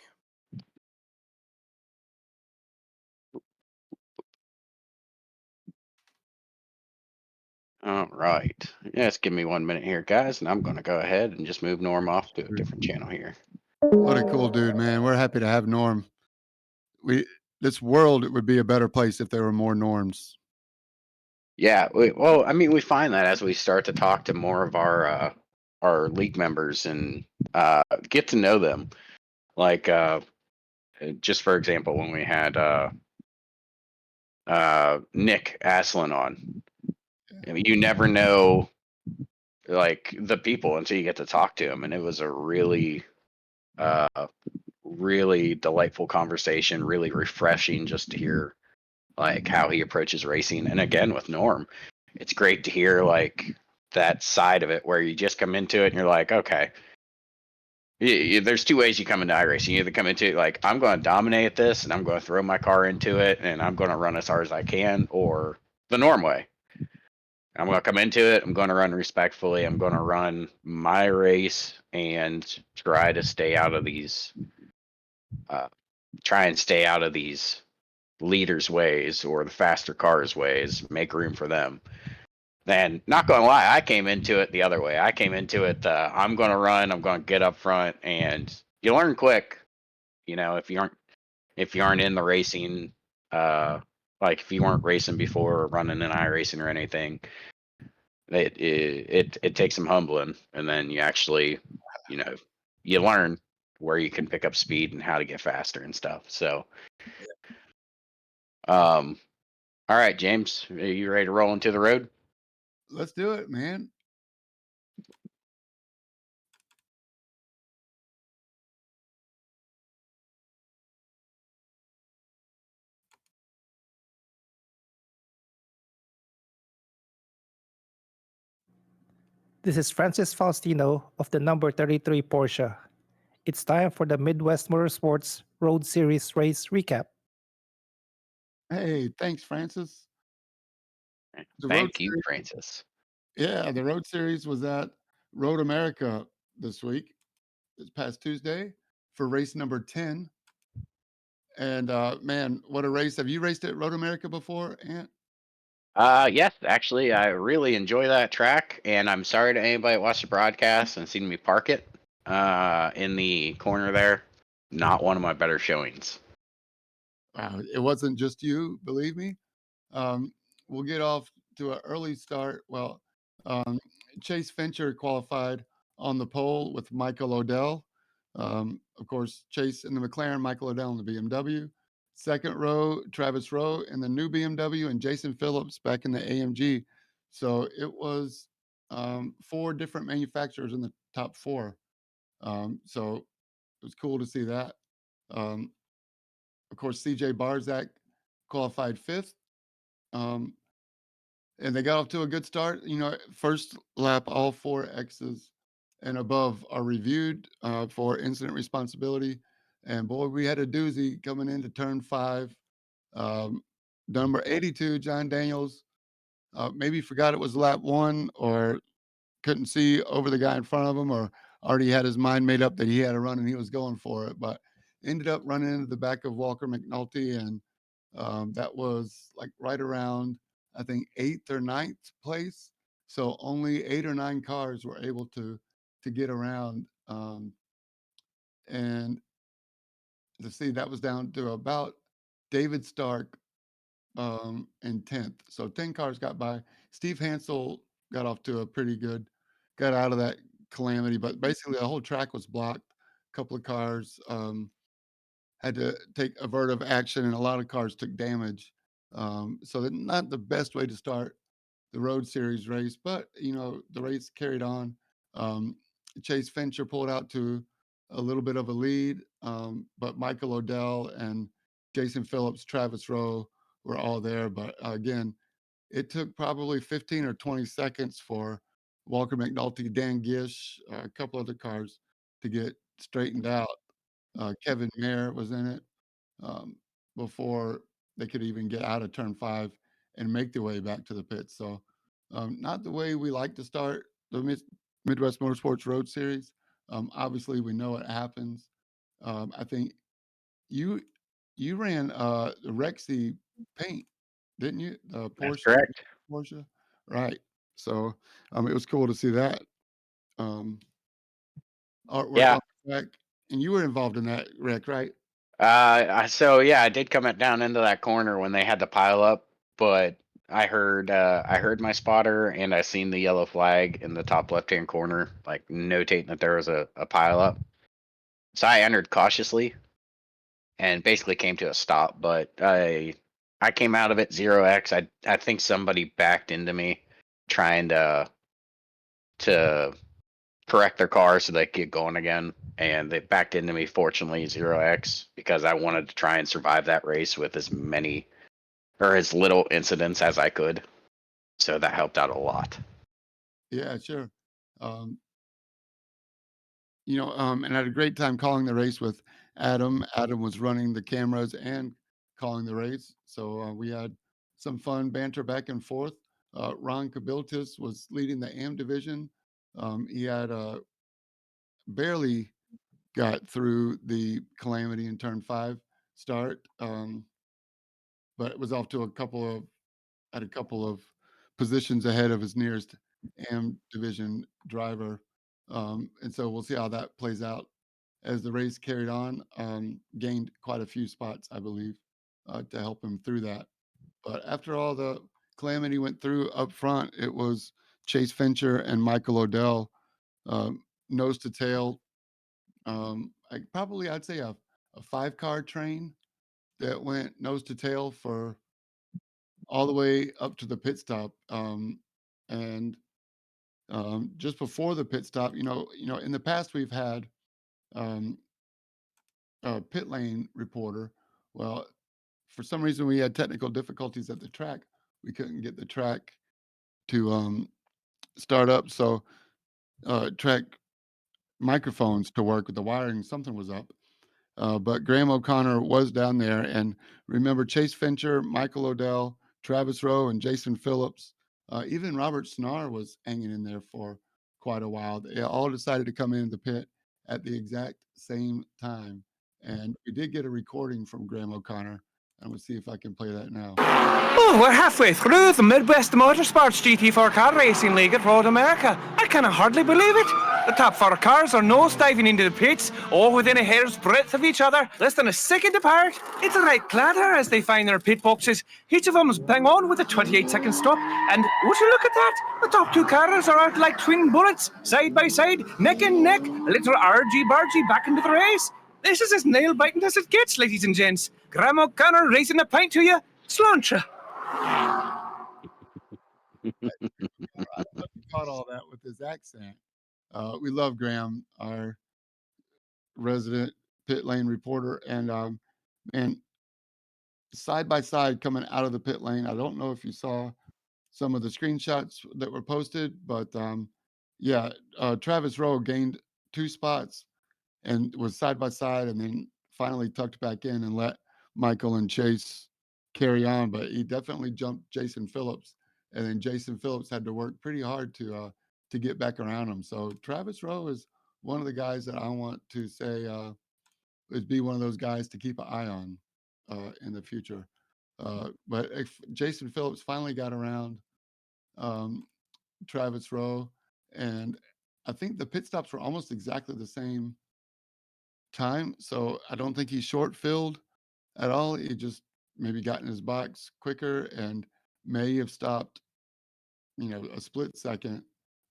All right. Just give me 1 minute here, guys, and I'm going to go ahead and just move Norm off to a different channel here. What a cool dude, man. We're happy to have Norm. This world would be a better place if there were more Norms. Yeah. Well, I mean, we find that as we start to talk to more of our league members and get to know them. Like, just for example, when we had Nick Aslan on, I mean, you never know like the people until you get to talk to him, and it was a uh, really delightful conversation, really refreshing just to hear like how he approaches racing. And again, with Norm, it's great to hear like that side of it where you just come into it and you're like, okay, there's two ways you come into iRacing. You either come into it like, I'm going to dominate this and I'm going to throw my car into it and I'm going to run as hard as I can, or the Norm way. I'm going to come into it. I'm going to run respectfully. I'm going to run my race and try to stay out of these, try and stay out of these leaders' ways or the faster cars' ways. Make room for them. And not gonna lie, I came into it the other way. I came into it. I'm gonna run. I'm gonna get up front, and you learn quick. You know, if you aren't in the racing, like if you weren't racing before or running an iRacing or anything, it takes some humbling, and then you actually, you know, you learn where you can pick up speed and how to get faster and stuff. So, all right, James, are you ready to roll into the road? Let's do it, man. This is Francis Faustino of the number 33 Porsche. It's time for the Midwest Motorsports Road Series race recap. Hey, thanks, Francis. The road Thank you, series, Francis. the road series was at Road America this week, this past Tuesday, for race number 10. And man, what a race! Have you raced at Road America before, Ant? Yes, actually, I really enjoy that track, and I'm sorry to anybody that watched the broadcast and seen me park it in the corner there. Not one of my better showings. It wasn't just you, believe me. Um, we'll get off to an early start. Well, um, Chase Fincher qualified on the pole with Michael Odell. Of course, Chase in the McLaren, Michael Odell in the BMW. Second row, Travis Rowe in the new BMW, and Jason Phillips back in the AMG. So it was four different manufacturers in the top four. So it was cool to see that. Um, of course, CJ Barzak qualified fifth. Um, and they got off to a good start. You know, first lap, all four X's and above are reviewed for incident responsibility. And boy, we had a doozy coming into turn five. Um, Number 82, John Daniels, maybe forgot it was lap one, or couldn't see over the guy in front of him, or already had his mind made up that he had a run and he was going for it. But ended up running into the back of Walker McNulty, and that was like right around, I think, 8th or 9th place. So only 8 or 9 cars were able to get around. And to see that was down to about David Stark in 10th. So 10 cars got by. Steve Hansel got off to a pretty good, got out of that calamity, but basically the whole track was blocked. A couple of cars had to take avertive action, and a lot of cars took damage. So that not the best way to start the Road Series race, but the race carried on. Um, Chase Fincher pulled out to a little bit of a lead, but Michael Odell and Jason Phillips, Travis Rowe were all there. But again, it took probably 15 or 20 seconds for Walker McNulty, Dan Gish, a couple other cars to get straightened out. Kevin Mayer was in it um, before they could even get out of turn 5 and make their way back to the pits. So, not the way we like to start the Midwest Motorsports Road Series. Obviously, we know it happens. I think you ran the Rexy paint, didn't you? That's Porsche, correct. Porsche, right? So, it was cool to see that um, artwork Yeah. on the track, and you were involved in that wreck, right? So yeah, I did come down into that corner when they had the pile up, but I heard my spotter and I seen the yellow flag in the top left hand corner, like notating that there was a pile up. So I entered cautiously and basically came to a stop, but I came out of it 0x. I think somebody backed into me trying to correct their car so they could get going again, and they backed into me, fortunately 0x, because I wanted to try and survive that race with as many or as little incidents as I could. So that helped out a lot. Yeah, sure. Um, and I had a great time calling the race with Adam. Adam was running the cameras and calling the race. So we had some fun banter back and forth. Ron Kabiltis was leading the AM division. He had barely got through the calamity in turn 5 start, but it was off to a couple of positions ahead of his nearest AM division driver. And so we'll see how that plays out as the race carried on. Gained quite a few spots, I believe, to help him through that. But after all the calamity went through up front, it was Chase Fincher and Michael Odell, nose to tail. I'd say a 5-car train that went nose to tail for all the way up to the pit stop. And just before the pit stop, in the past we've had um, a pit lane reporter. Well, for some reason we had technical difficulties at the track. We couldn't get the track to start up, so track microphones to work with the wiring. Something was up. But Graham O'Connor was down there. And remember, Chase Fincher, Michael Odell, Travis Rowe, and Jason Phillips, even Robert Snar was hanging in there for quite a while. They all decided to come into the pit at the exact same time. And we did get a recording from Graham O'Connor. And we'll see if I can play that now. Oh, we're halfway through the Midwest Motorsports GT4 Car Racing League at Road America. I can hardly believe it. The top 4 cars are nose-diving into the pits, all within a hair's breadth of each other, less than a second apart. It's a right clatter as they find their pit boxes. Each of them's bang on with a 28-second stop. And would you look at that? The top 2 cars are out like twin bullets, side by side, neck and neck, a little argy-bargy back into the race. This is as nail-biting as it gets, ladies and gents. Graham O'Connor raising a pint to you. Sláinte. Caught all that with his accent. We love Graham, our resident pit lane reporter, and side by side coming out of the pit lane. I don't know if you saw some of the screenshots that were posted, but yeah, Travis Rowe gained 2 spots and was side by side, and then finally tucked back in and let Michael and Chase carry on. But he definitely jumped Jason Phillips and then Jason Phillips had to work pretty hard to get back around him. So Travis Rowe is one of the guys that I want to say is be one of those guys to keep an eye on in the future. But if Jason Phillips finally got around um, Travis Rowe, and I think the pit stops were almost exactly the same time. So I don't think he short filled at all. He just maybe got in his box quicker and may have stopped, a split second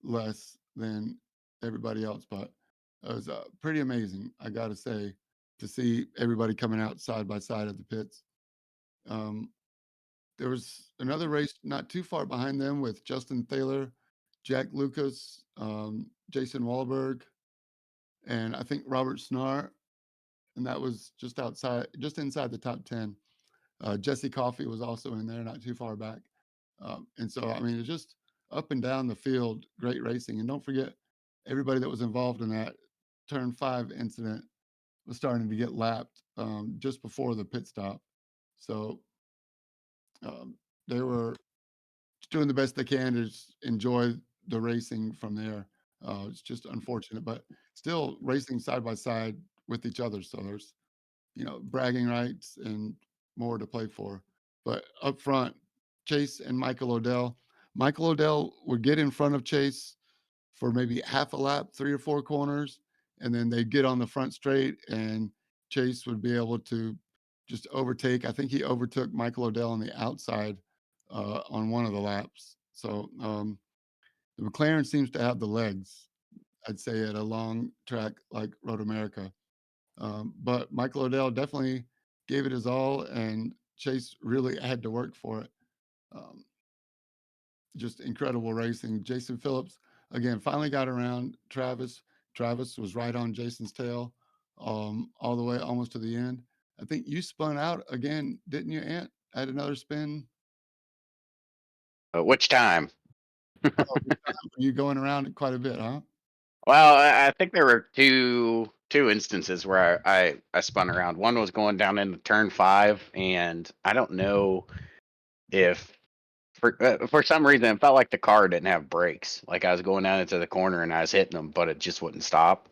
less than everybody else. But it was pretty amazing, I got to say, to see everybody coming out side by side at the pits. Um, there was another race not too far behind them with Justin Thaler, Jack Lucas, Jason Wahlberg, and I think Robert Snar, and that was just inside the top 10. Jesse Coffey was also in there, not too far back. And so, I mean, it's just up and down the field, great racing. And don't forget, everybody that was involved in that turn 5 incident was starting to get lapped just before the pit stop. So they were doing the best they can to just enjoy the racing from there. It's just unfortunate, but still racing side by side with each other. So there's, bragging rights and more to play for. But up front, Chase and Michael Odell. Michael Odell would get in front of Chase for maybe half a lap, 3 or 4 corners, and then they'd get on the front straight, and Chase would be able to just overtake. I think he overtook Michael Odell on the outside on one of the laps. So the McLaren seems to have the legs, I'd say, at a long track like Road America. But Michael Odell definitely gave it his all, and Chase really had to work for it. Um, just incredible racing. Jason Phillips, again, finally got around Travis. Travis was right on Jason's tail all the way almost to the end. I think you spun out again, didn't you, Ant? Had another spin. Which time? Oh, you going around it quite a bit, huh? Well, I think there were two instances where I spun around. One was going down into turn 5, and I don't know if for some reason it felt like the car didn't have brakes. Like I was going down into the corner and I was hitting them, but it just wouldn't stop.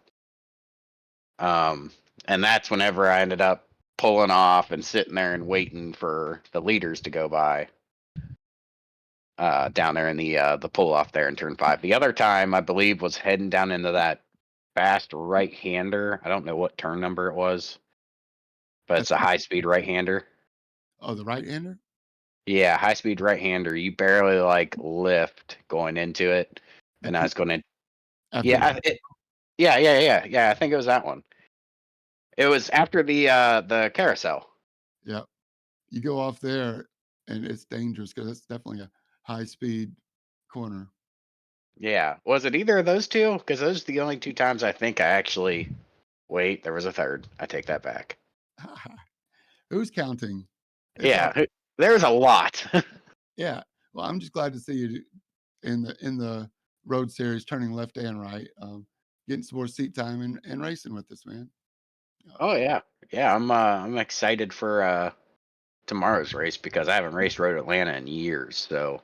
And that's whenever I ended up pulling off and sitting there and waiting for the leaders to go by. Down there in the pull off there in turn 5. The other time I believe was heading down into that fast right hander. I don't know what turn number it was, but it's a high speed right hander. Oh, the right hander? Yeah, high speed right hander. You barely like lift going into it, and I was going to. After Yeah, yeah. I think it was that one. It was after the carousel. yeah, you go off there, and it's dangerous because it's definitely a high speed corner. Yeah, was it either of those two? Because those are the only 2 times I think I actually. Wait, there was a third. I take that back. Who's counting? It's all Yeah, there's a lot. yeah. Well, I'm just glad to see you in the road series, turning left and right, getting some more seat time and racing with us, man. Oh yeah, yeah. I'm excited for tomorrow's race because I haven't raced Road Atlanta in years. So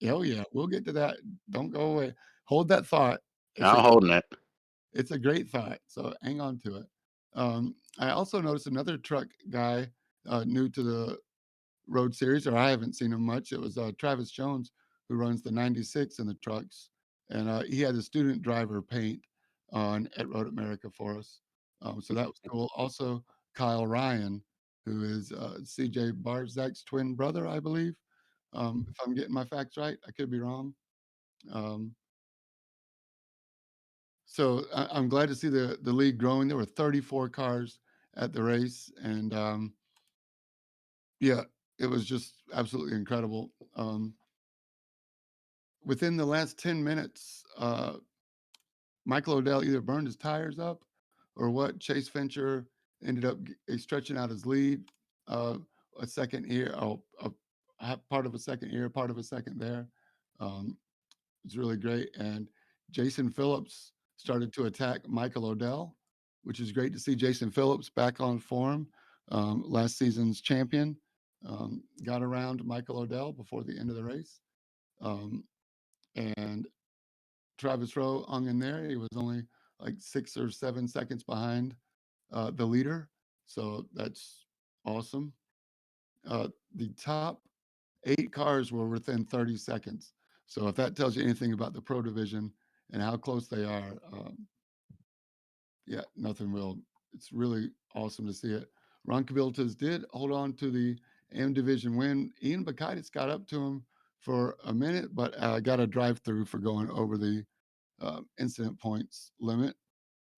Oh yeah, we'll get to that. Don't go away. Hold that thought. It's a I'm holding it. it's a great thought. So hang on to it. I also noticed another truck guy new to the road series, or I haven't seen him much. It was Travis Jones, who runs the 96 in the trucks, and he had a student driver paint on at Road America for us. So that was cool. Also, Kyle Ryan, who is CJ Barzak's twin brother, I believe. If I'm getting my facts right, I could be wrong. Um, so I'm glad to see the league growing. There were 34 cars at the race, and yeah, it was just absolutely incredible. Within the last 10 minutes, Michael Odell either burned his tires up or what. Chase Fincher ended up stretching out his lead a second here, part of a second here, part of a second there. Um, it's really great. And Jason Phillips started to attack Michael Odell, which is great to see Jason Phillips back on form. Last season's champion got around Michael Odell before the end of the race. And Travis Rowe hung in there. He was only like 6 or 7 seconds behind the leader. So that's awesome. The top 8 cars were within 30 seconds. So if that tells you anything about the pro division and how close they are, yeah, nothing will. It's really awesome to see it. Ron Cabiltas did hold on to the AM division win. Ian Bakaitis got up to him for a minute, but got a drive through for going over the incident points limit.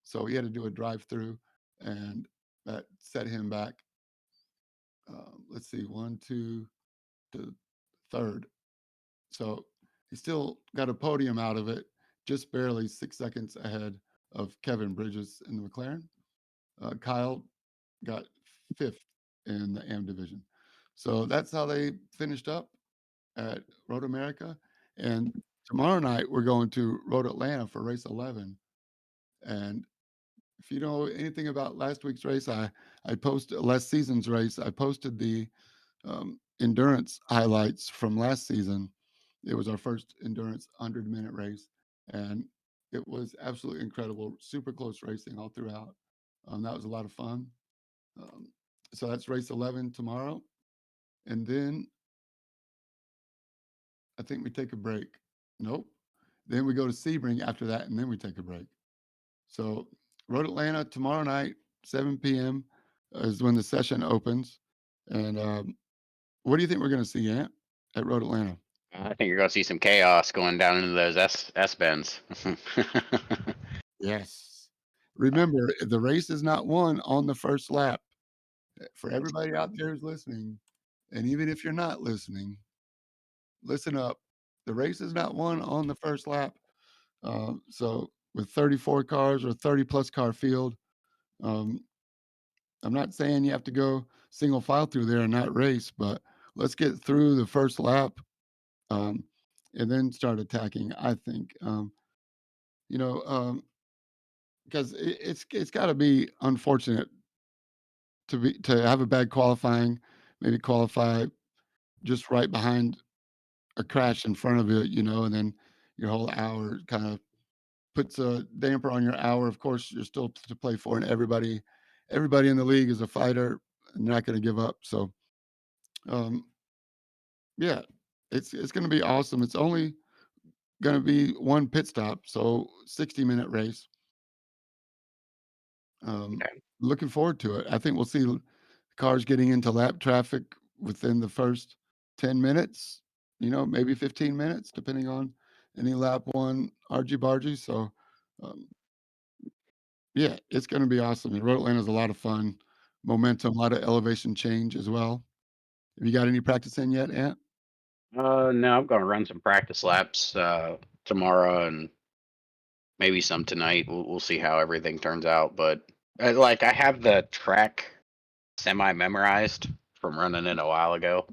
So he had to do a drive through, and that set him back. Let's see, 1, 2 to third. So he still got a podium out of it, just barely 6 seconds ahead of Kevin Bridges in the McLaren. Kyle got 5th in the AM division. So that's how they finished up at Road America. And tomorrow night, we're going to Road Atlanta for race 11. And if you know anything about last week's race, I posted last season's race. I posted the endurance highlights from last season. It was our first endurance 100-minute race, and it was absolutely incredible. Super close racing all throughout. That was a lot of fun. So that's race 11 tomorrow, and then I think we take a break. Nope. Then we go to Sebring after that, and then we take a break. So Road Atlanta tomorrow night, 7 p.m. is when the session opens. And what do you think we're going to see, Ant, at Road Atlanta? I think you're going to see some chaos going down into those S bends. Yes. Remember, the race is not won on the first lap. For everybody out there who's listening, and even if you're not listening, listen up. The race is not won on the first lap. So with 34 cars or 30 plus car field, um, I'm not saying you have to go single file through there and not race, but let's get through the first lap and then start attacking. I think, because it's got to be unfortunate to have a bad qualifying, maybe qualify just right behind a crash in front of it, and then your whole hour kind of puts a damper on your hour. Of course, you're still to play for, and everybody in the league is a fighter and not going to give up. So, um, yeah, it's going to be awesome. It's only going to be one pit stop, so 60-minute race. Okay. Looking forward to it. I think we'll see cars getting into lap traffic within the first 10 minutes, maybe 15 minutes, depending on any lap one argy-bargy. So, um, yeah, it's going to be awesome. And Road Atlanta is a lot of fun, momentum, a lot of elevation change as well. Have you got any practice in yet, Ant? No, I'm going to run some practice laps tomorrow and maybe some tonight. We'll see how everything turns out. But I have the track semi memorized from running it a while ago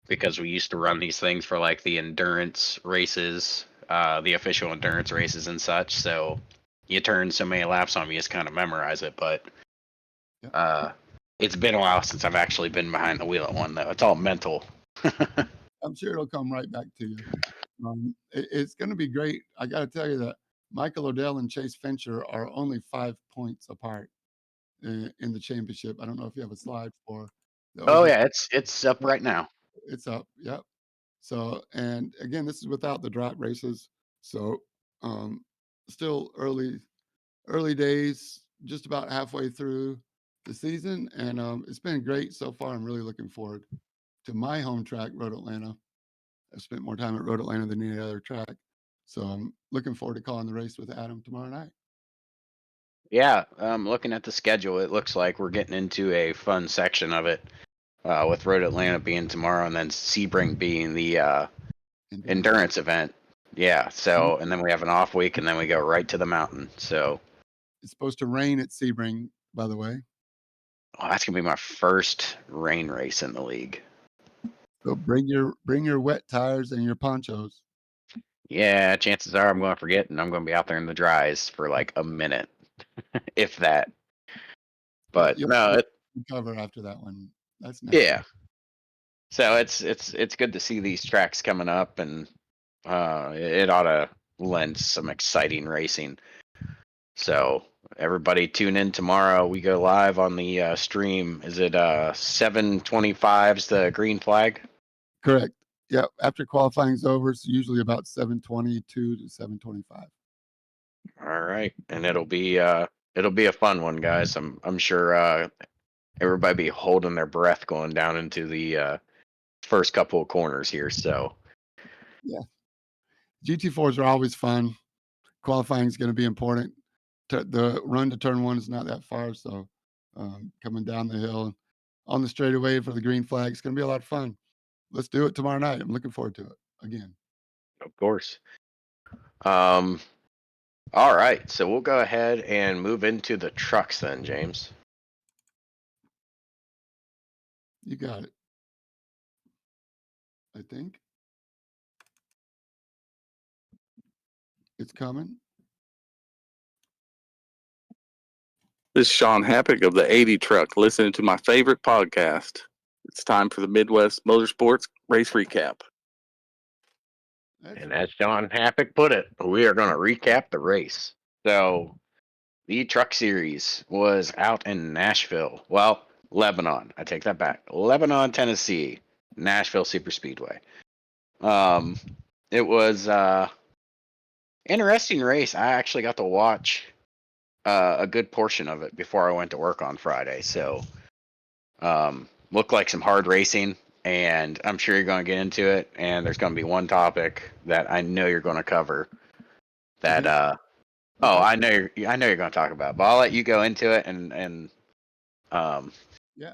because we used to run these things for like the endurance races, the official endurance races and such. So you turn so many laps on, you just kind of memorize it. But it's been a while since I've actually been behind the wheel at one though. It's all mental. I'm sure it'll come right back to you. It's going to be great. I got to tell you that Michael Odell and Chase Fincher are only 5 points apart in the championship. I don't know if you have a slide for the Oh OG. yeah, it's up right now. It's up. Yep. So, and again, this is without the drop races. So, still early days, just about halfway through the season, and it's been great so far. I'm really looking forward to my home track, Road Atlanta. I've spent more time at Road Atlanta than any other track, so I'm looking forward to calling the race with Adam tomorrow night. Yeah, looking at the schedule, it looks like we're getting into a fun section of it, with Road Atlanta being tomorrow and then Sebring being the endurance event. Yeah, so and then we have an off week and then we go right to the mountain. So It's supposed to rain at Sebring, by the way. that's gonna be my first rain race in the league. So bring your wet tires and your ponchos. Yeah, chances are I'm going to forget and I'm going to be out there in the dries for like a minute, if that. But You'll no, recover after that one. That's next yeah. year. So it's good to see these tracks coming up, and It ought to lend some exciting racing. So everybody tune in tomorrow. We go live on the stream. Is it 7:25's the green flag? Correct. Yeah. After qualifying's over, it's usually about 7:22 to 7:25. All right, and it'll be a fun one, guys. I'm sure everybody be holding their breath going down into the first couple of corners here. So GT4s are always fun. Qualifying is going to be important. The run to turn one is not that far, so coming down the hill on the straightaway for the green flag, it's going to be a lot of fun. Let's do it tomorrow night. I'm looking forward to it again. of course. All right, so we'll go ahead and move into the trucks then, James. You got it. I think it's coming. This is Sean Happick of the 80 Truck, listening to my favorite podcast. It's time for the Midwest Motorsports Race Recap. And as John Happick put it, we are going to recap the race. So the truck series was out in Nashville. Well, Lebanon. I take that back. Lebanon, Tennessee, Nashville Super Speedway. It was interesting race. I actually got to watch a good portion of it before I went to work on Friday. So looked like some hard racing, and I'm sure you're going to get into it. And there's going to be one topic that I know you're going to cover. That I know you're going to talk about, but I'll let you go into it and Yeah.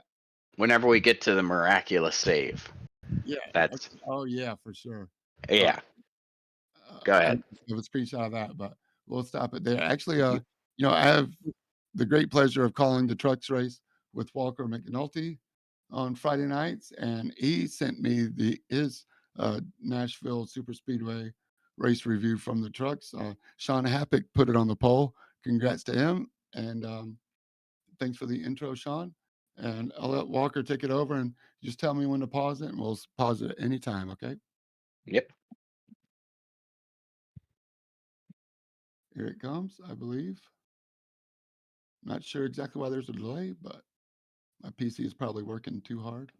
whenever we get to the miraculous save. Yeah. That's Oh yeah, for sure. yeah. Go ahead. I have a screenshot of that, but we'll stop it there. Actually, I have the great pleasure of calling the trucks race with Walker McNulty on Friday nights, and he sent me his Nashville Super Speedway race review from the trucks. Sean Happick put it on the poll. Congrats to him, and thanks for the intro, Sean. And I'll let Walker take it over and just tell me when to pause it, and we'll pause it at any time. Okay. Yep. Here it comes, I believe. Not sure exactly why there's a delay, but my PC is probably working too hard.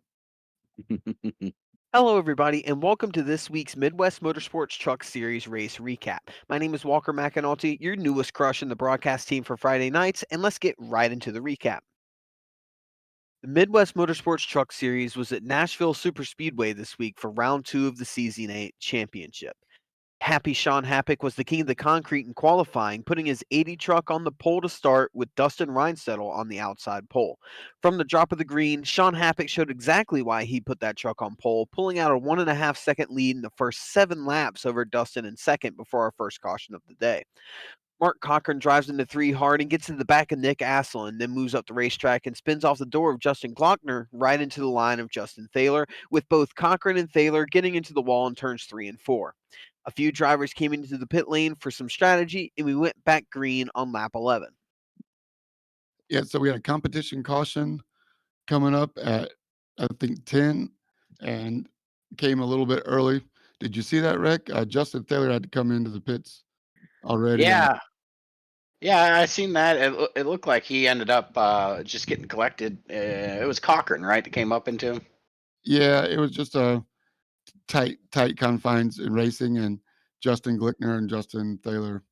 Hello, everybody, and welcome to this week's Midwest Motorsports Truck Series Race Recap. My name is Walker McAnulty, your newest crush in the broadcast team for Friday nights, and let's get right into the recap. The Midwest Motorsports Truck Series was at Nashville Super Speedway this week for round 2 of the Season 8 Championship. Happy Sean Happick was the king of the concrete in qualifying, putting his 80 truck on the pole to start with Dustin Reinsettle on the outside pole. From the drop of the green, Sean Happick showed exactly why he put that truck on pole, pulling out a 1.5 second lead in the first 7 laps over Dustin in second before our first caution of the day. Mark Cochran drives into 3 hard and gets in the back of Nick Asselin, then moves up the racetrack and spins off the door of Justin Glockner right into the line of Justin Thaler, with both Cochran and Thaler getting into the wall in turns 3 and 4. A few drivers came into the pit lane for some strategy, and we went back green on lap 11. Yeah, so we had a competition caution coming up at, I think, 10, and came a little bit early. Did you see that, Rick? Justin Thaler had to come into the pits already. Yeah. Yeah, I seen that. It looked like he ended up just getting collected. It was Cochran, right, that came up into him? Yeah, it was just a tight confines in racing, and Justin Glickner and Justin Thaler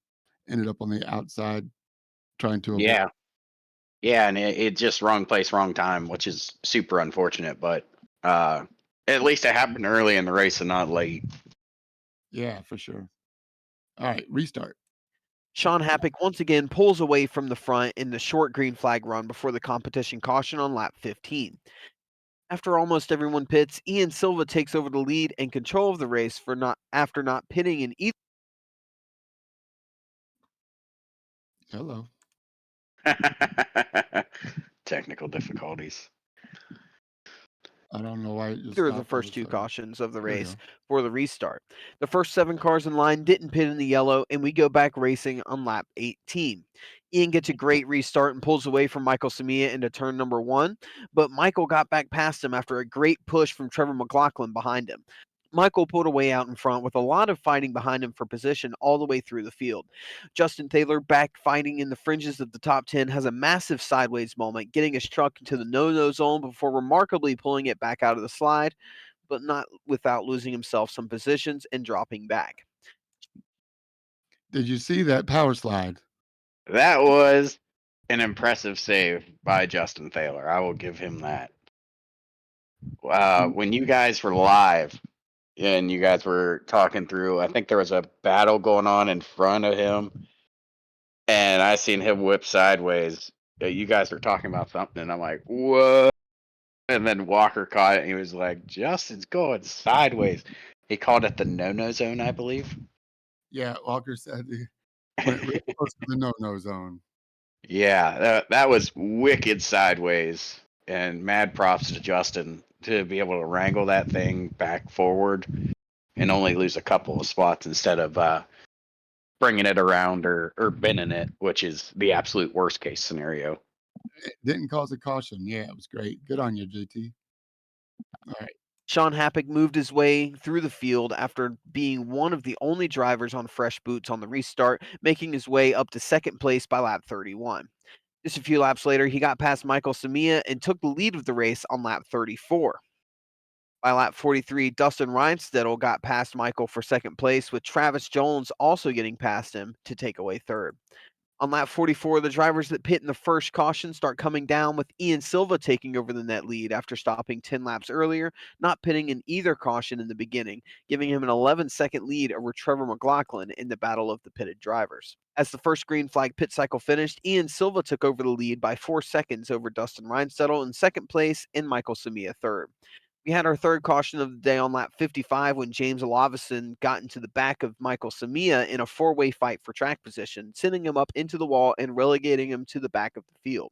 ended up on the outside trying to avoid. Yeah. Yeah, and it just wrong place, wrong time, which is super unfortunate, but at least it happened early in the race and not late. Yeah, for sure. All right, restart. Sean Happick once again pulls away from the front in the short green flag run before the competition caution on lap 15. After almost everyone pits, Ian Silva takes over the lead and control of the race after not pitting in either. Hello. Technical difficulties. I don't know why it just Either of the stopped all of first a 2 sudden. cautions of the There we race go. for the restart. The first 7 cars in line didn't pit in the yellow, and we go back racing on lap 18. Ian gets a great restart and pulls away from Michael Samia into turn number 1, but Michael got back past him after a great push from Trevor McLaughlin behind him. Michael pulled away out in front with a lot of fighting behind him for position all the way through the field. Justin Taylor, back fighting in the fringes of the top 10, has a massive sideways moment, getting his truck into the no-no zone before remarkably pulling it back out of the slide, but not without losing himself some positions and dropping back. Did you see that power slide? That was an impressive save by Justin Taylor. I will give him that. When you guys were live and you guys were talking through, I think there was a battle going on in front of him, and I seen him whip sideways. You guys were talking about something, and I'm like, "What?" And then Walker caught it, and he was like, "Justin's going sideways." He called it the no-no zone, I believe. Yeah, Walker said he went real close to the no-no zone. Yeah, that was wicked sideways, and mad props to Justin to be able to wrangle that thing back forward and only lose a couple of spots instead of bringing it around or bending it, which is the absolute worst case scenario. It didn't cause a caution. Yeah, it was great. Good on you, JT. All right. Sean Happick moved his way through the field after being one of the only drivers on fresh boots on the restart, making his way up to second place by lap 31. Just a few laps later, he got past Michael Samia and took the lead of the race on lap 34. By lap 43, Dustin Reinstedel got past Michael for second place, with Travis Jones also getting past him to take away third. On lap 44, the drivers that pit in the first caution start coming down, with Ian Silva taking over the net lead after stopping 10 laps earlier, not pitting in either caution in the beginning, giving him an 11-second lead over Trevor McLaughlin in the battle of the pitted drivers. As the first green flag pit cycle finished, Ian Silva took over the lead by 4 seconds over Dustin Reinstedel in second place and Michael Samia third. We had our third caution of the day on lap 55 when James Olavison got into the back of Michael Samia in a four-way fight for track position, sending him up into the wall and relegating him to the back of the field.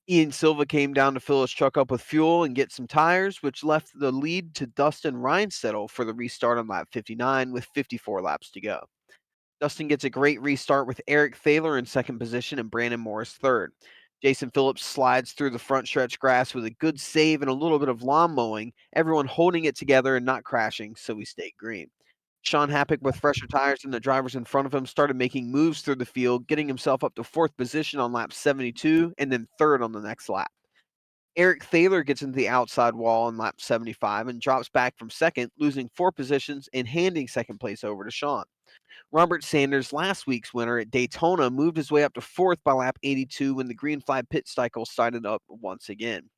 Ian Silva came down to fill his truck up with fuel and get some tires, which left the lead to Dustin Reinstedel for the restart on lap 59 with 54 laps to go. Dustin gets a great restart with Eric Thaler in second position and Brandon Morris third. Jason Phillips slides through the front stretch grass with a good save and a little bit of lawn mowing, everyone holding it together and not crashing, so we stayed green. Sean Happick, with fresher tires than the drivers in front of him, started making moves through the field, getting himself up to fourth position on lap 72 and then third on the next lap. Eric Thaler gets into the outside wall on lap 75 and drops back from second, losing 4 positions and handing second place over to Sean. Robert Sanders, last week's winner at Daytona, moved his way up to fourth by lap 82 when the green flag pit cycle started up once again.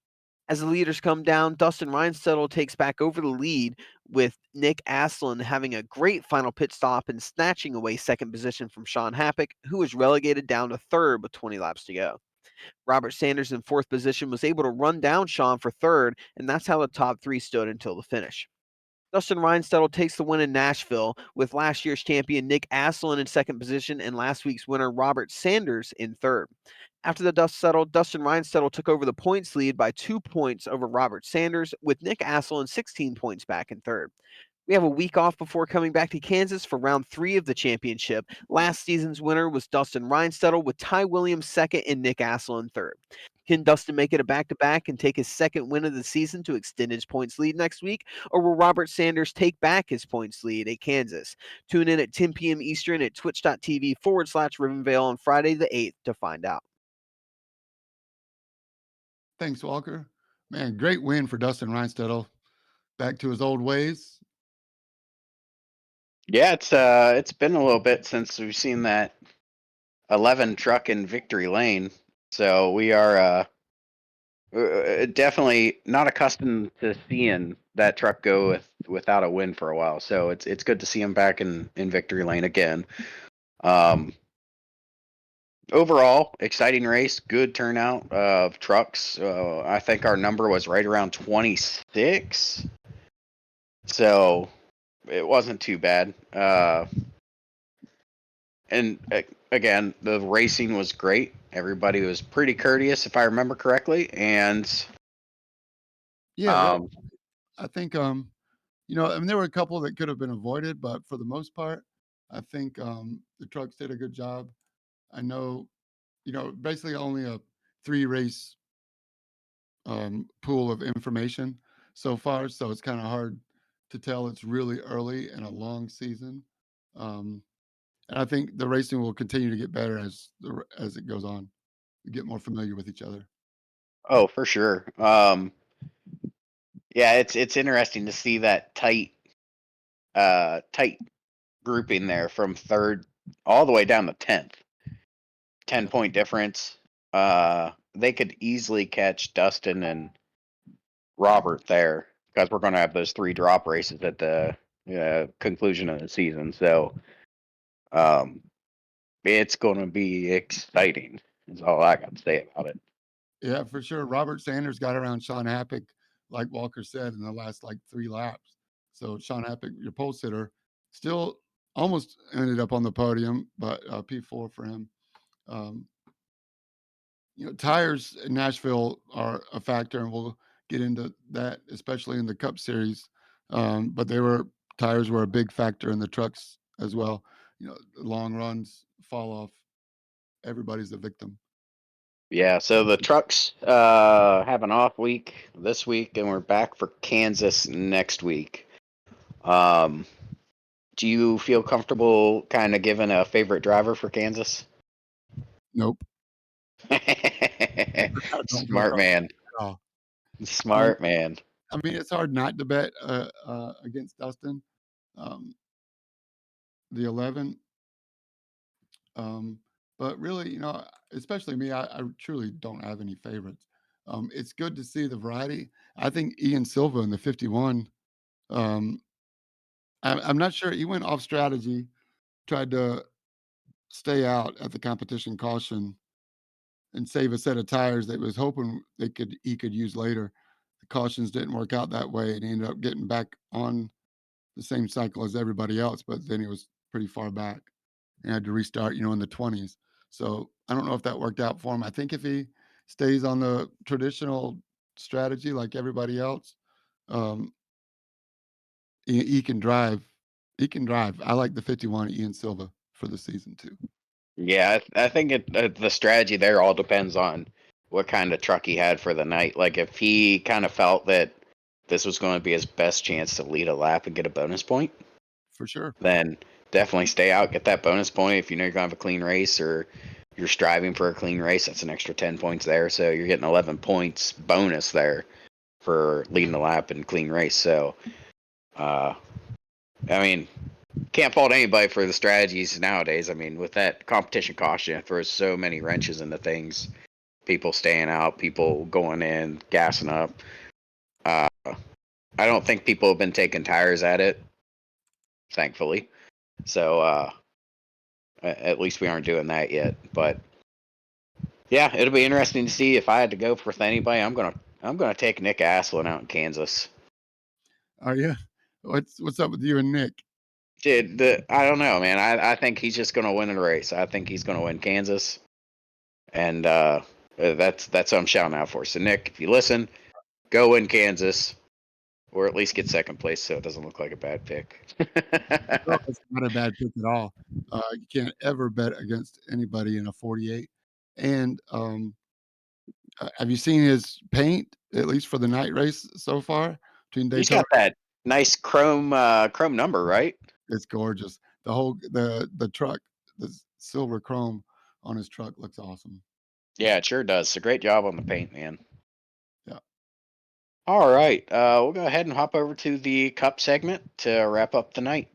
As the leaders come down, Dustin Reinstedel takes back over the lead, with Nick Aslin having a great final pit stop and snatching away second position from Sean Happick, who was relegated down to third with 20 laps to go. Robert Sanders in fourth position was able to run down Sean for third, and that's how the top 3 stood until the finish. Dustin Reinstedel takes the win in Nashville, with last year's champion Nick Aslin in second position and last week's winner Robert Sanders in third. After the dust settled, Dustin Reinstedel took over the points lead by 2 points over Robert Sanders, with Nick Aslin 16 points back in third. We have a week off before coming back to Kansas for round 3 of the championship. Last season's winner was Dustin Reinstedel, with Ty Williams second and Nick Aslin third. Can Dustin make it a back-to-back and take his second win of the season to extend his points lead next week? Or will Robert Sanders take back his points lead at Kansas? Tune in at 10 p.m. Eastern at twitch.tv/Rivenvale on Friday the 8th to find out. Thanks, Walker. Man, great win for Dustin Reinstedel. Back to his old ways. Yeah, it's been a little bit since we've seen that 11 truck in victory lane, so we are definitely not accustomed to seeing that truck go without a win for a while. So it's good to see him back in victory lane again. Overall, exciting race, good turnout of trucks. I think our number was right around 26, so it wasn't too bad. And again, the racing was great. Everybody was pretty courteous, if I remember correctly, and Yeah, I think I mean there were a couple that could have been avoided, but for the most part, I think the trucks did a good job. I know, basically only a 3 race pool of information so far, so it's kind of hard to tell it's really early in a long season. And I think the racing will continue to get better as it goes on. We get more familiar with each other. Oh, for sure. Yeah, it's interesting to see that tight grouping there from third all the way down to 10th. 10-point difference. They could easily catch Dustin and Robert there because we're going to have those 3 drop races at the conclusion of the season. So it's going to be exciting. Is all I got to say about it. Yeah, for sure. Robert Sanders got around Sean Happick, like Walker said, in the last 3 laps. So Sean Happick, your pole sitter, still almost ended up on the podium, but P4 for him. Tires in Nashville are a factor, and we'll get into that, especially in the Cup Series. But tires were a big factor in the trucks as well. The long runs fall off. Everybody's a victim. Yeah, so the trucks have an off week this week, and we're back for Kansas next week. Do you feel comfortable kind of giving a favorite driver for Kansas? Nope. I don't feel Smart man. at all. Smart man. I mean, it's hard not to bet against Dustin. The 11. But really, especially me, I truly don't have any favorites. It's good to see the variety. I think Ian Silva in the 51. Um, I'm not sure. He went off strategy, tried to stay out at the competition caution and save a set of tires that was hoping he could use later. The cautions didn't work out that way, and he ended up getting back on the same cycle as everybody else. But then he was pretty far back and had to restart, in the 20s. So I don't know if that worked out for him. I think if he stays on the traditional strategy like everybody else, um, he can drive. He can drive. I like the 51 Ian Silva for the season too. Yeah, I think the strategy there all depends on what kind of truck he had for the night. Like if he kind of felt that this was going to be his best chance to lead a lap and get a bonus point, For sure. then definitely stay out, get that bonus point. If you know you're going to have a clean race or you're striving for a clean race, that's an extra 10 points there. So you're getting 11 points bonus there for leading the lap and clean race. So, I mean, can't fault anybody for the strategies nowadays. I mean, with that competition caution, it throws so many wrenches into things. People staying out, people going in, gassing up. I don't think people have been taking tires at it, thankfully. So at least we aren't doing that yet. But yeah, it'll be interesting to see if I had to go with anybody. I'm gonna take Nick Aslin out in Kansas. Are you? What's up with you and Nick? Dude, I don't know, man. I think he's just gonna win the race. I think he's gonna win Kansas, and that's what I'm shouting out for. So Nick, if you listen, go win Kansas, or at least get second place, so it doesn't look like a bad pick. No, it's not a bad pick at all. You can't ever bet against anybody in a 48. And have you seen his paint, at least for the night race so far between He's Daytona? got that nice chrome number, right? It's gorgeous. The truck, the silver chrome on his truck looks awesome. Yeah, it sure does. It's a great job on the paint, man. Yeah. All right, we'll go ahead and hop over to the Cup segment to wrap up the night.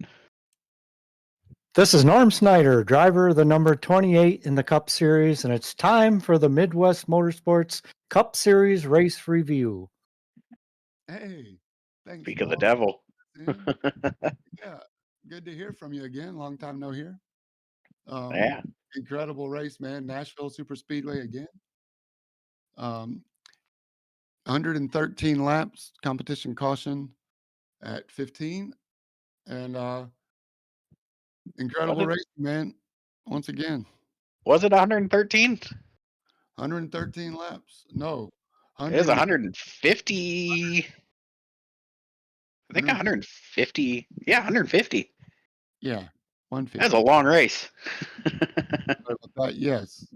This is Norm Snyder, driver of the number 28 in the Cup Series, and it's time for the Midwest Motorsports Cup Series race review. Hey, thanks, Speak of the Norm. devil. Yeah, good to hear from you again. Long time no hear. Yeah. Incredible race, man. Nashville Super Speedway again. 113 laps, competition caution at 15, and incredible race, man. Once again, Was it 113? 113 laps. No, It was 100. 150. I think 150. Yeah, 150. Yeah, 150. That's a long race. Sorry about that. Yes,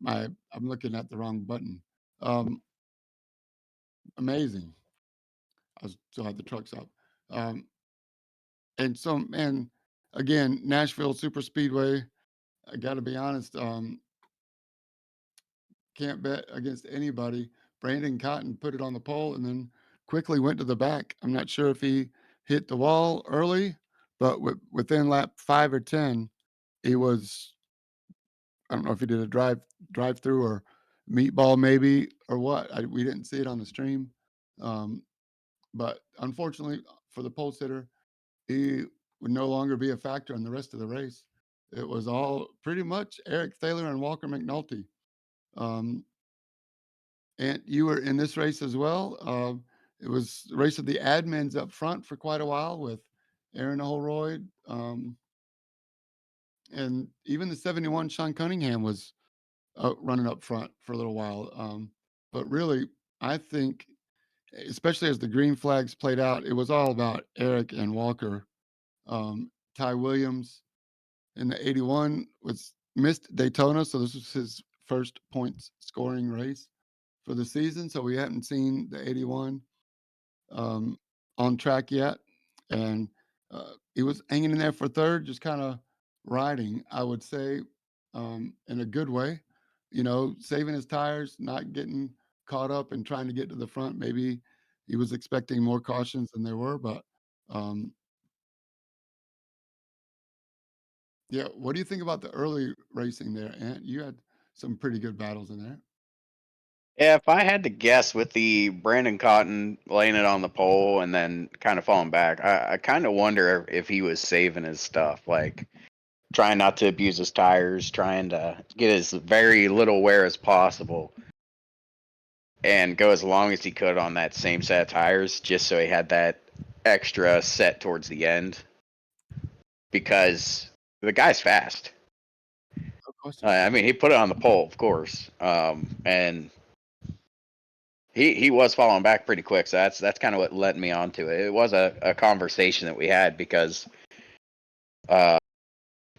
I'm looking at the wrong button. Amazing. I still had the trucks up. Um, and so, man, again, Nashville Super Speedway. I got to be honest. Can't bet against anybody. Brandon Cotton put it on the pole and then quickly went to the back. I'm not sure if he hit the wall early, but within lap 5 or 10, he was. I don't know if he did a drive through or meatball maybe or what. We didn't see it on the stream, um, but unfortunately for the pole sitter, he would no longer be a factor in the rest of the race. It was all pretty much Eric Thaler and Walker McNulty. Um, and you were in this race as well. It was the race of the admins up front for quite a while with Aaron Holroyd. And even the 71 Sean Cunningham was running up front for a little while. But really, I think, especially as the green flags played out, it was all about Eric and Walker. Ty Williams in the 81 was missed Daytona, so this was his first points scoring race for the season. So we hadn't seen the 81 on track yet, and he was hanging in there for third, just kind of riding, I would say, in a good way. You know, saving his tires, not getting caught up and trying to get to the front. Maybe he was expecting more cautions than there were, but um, yeah. What do you think about the early racing there, Ant? You had some pretty good battles in there. Yeah, if I had to guess with the Brandon Cotton laying it on the pole and then kind of falling back, I kind of wonder if he was saving his stuff, like trying not to abuse his tires, trying to get as very little wear as possible and go as long as he could on that same set of tires just so he had that extra set towards the end because the guy's fast. No question. I mean, he put it on the pole, of course, and he was falling back pretty quick. So that's kind of what led me onto it. It was a conversation that we had because, uh,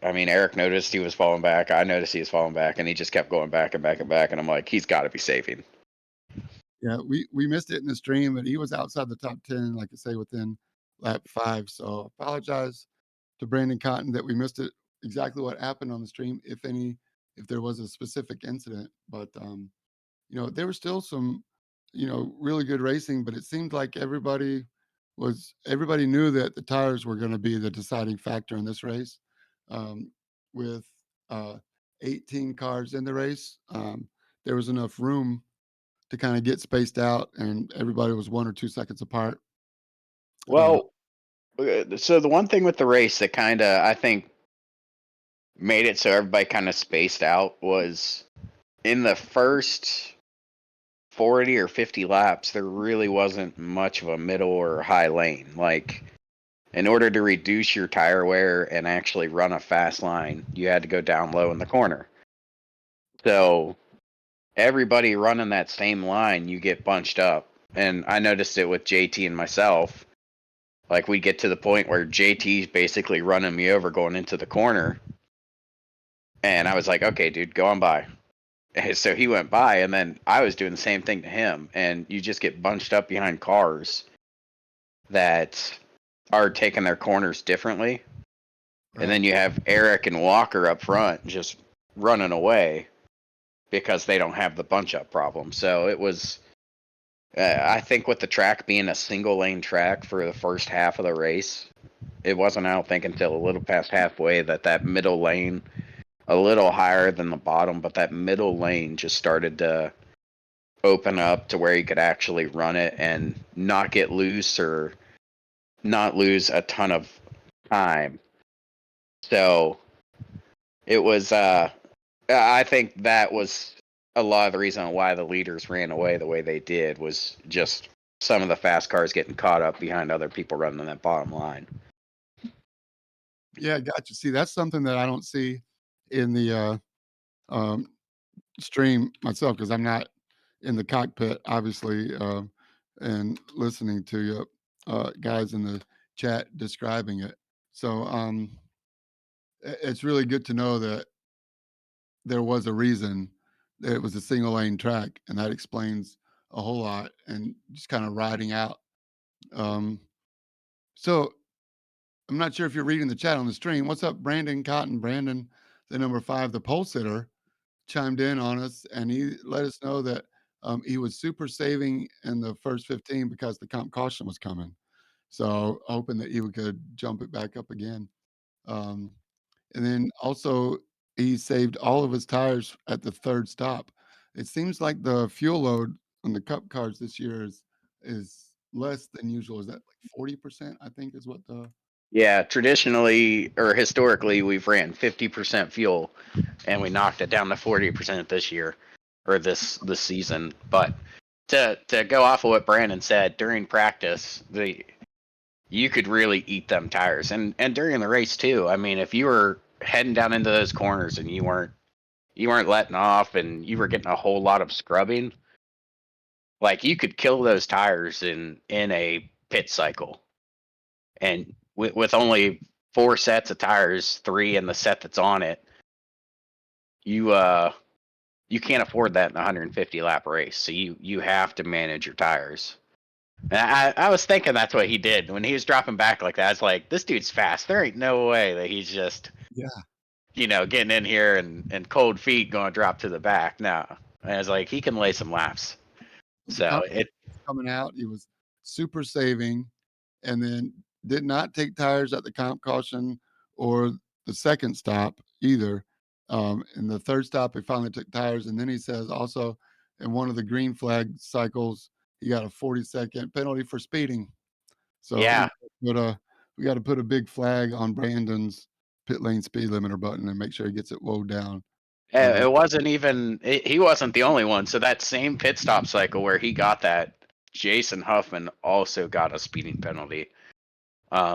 I mean, Eric noticed he was falling back. I noticed he was falling back, and he just kept going back and back and back. And I'm like, he's got to be saving. Yeah, we missed it in the stream, but he was outside the top 10, like I say, within lap 5. So apologize to Brandon Cotton that we missed it exactly what happened on the stream, if there was a specific incident. But there was still some, really good racing, but it seemed like everybody knew that the tires were going to be the deciding factor in this race. With uh, 18 cars in the race, there was enough room to kind of get spaced out, and everybody was 1 or 2 seconds apart. Well, so the one thing with the race that kind of I think made it so everybody kind of spaced out was in the first 40 or 50 laps, there really wasn't much of a middle or high lane. Like, in order to reduce your tire wear and actually run a fast line, you had to go down low in the corner. So, everybody running that same line, you get bunched up. And I noticed it with JT and myself. Like, we get to the point where JT's basically running me over going into the corner. And I was like, okay, dude, go on by. So he went by, and then I was doing the same thing to him. And you just get bunched up behind cars that are taking their corners differently. And then you have Eric and Walker up front just running away because they don't have the bunch up problem. So it was, I think, with the track being a single lane track for the first half of the race, it wasn't, I don't think, until a little past halfway that middle lane, a little higher than the bottom, but that middle lane just started to open up to where you could actually run it and not get loose or not lose a ton of time. So it was, I think that was a lot of the reason why the leaders ran away the way they did was just some of the fast cars getting caught up behind other people running that bottom line. Yeah, gotcha. See, that's something that I don't see in the stream myself because I'm not in the cockpit, obviously, and listening to you guys in the chat describing it. So it's really good to know that there was a reason that it was a single lane track, and that explains a whole lot. And just kind of riding out. Um, So I'm not sure if you're reading the chat on the stream. What's up, Brandon Cotton? Brandon, the number 5, the pole sitter, chimed in on us, and he let us know that he was super saving in the first 15 because the comp caution was coming. So hoping that he could jump it back up again. Um, and then also he saved all of his tires at the third stop. It seems like the fuel load on the cup cars this year is less than usual. Is that like 40%? I think is what the Yeah, traditionally or historically, we've ran 50% fuel, and we knocked it down to 40% this year or this season. But to go off of what Brandon said during practice, you could really eat them tires, and during the race too. I mean, if you were heading down into those corners and you weren't letting off and you were getting a whole lot of scrubbing, like you could kill those tires in a pit cycle. And with only 4 sets of tires, 3 in the set that's on it, you can't afford that in a 150 lap race. So you have to manage your tires. And I was thinking that's what he did when he was dropping back like that. I was like, this dude's fast. There ain't no way that he's just getting in here and cold feet going to drop to the back. No, and I was like, he can lay some laps. the So it coming out. He was super saving, and then did not take tires at the comp caution or the second stop either. In the third stop, he finally took tires, and then he says also in one of the green flag cycles, he got a 40-second penalty for speeding. So yeah. we got to put a big flag on Brandon's pit lane speed limiter button and make sure he gets it woe down. It wasn't even he wasn't the only one. So that same pit stop cycle where he got that, Jason Huffman also got a speeding penalty.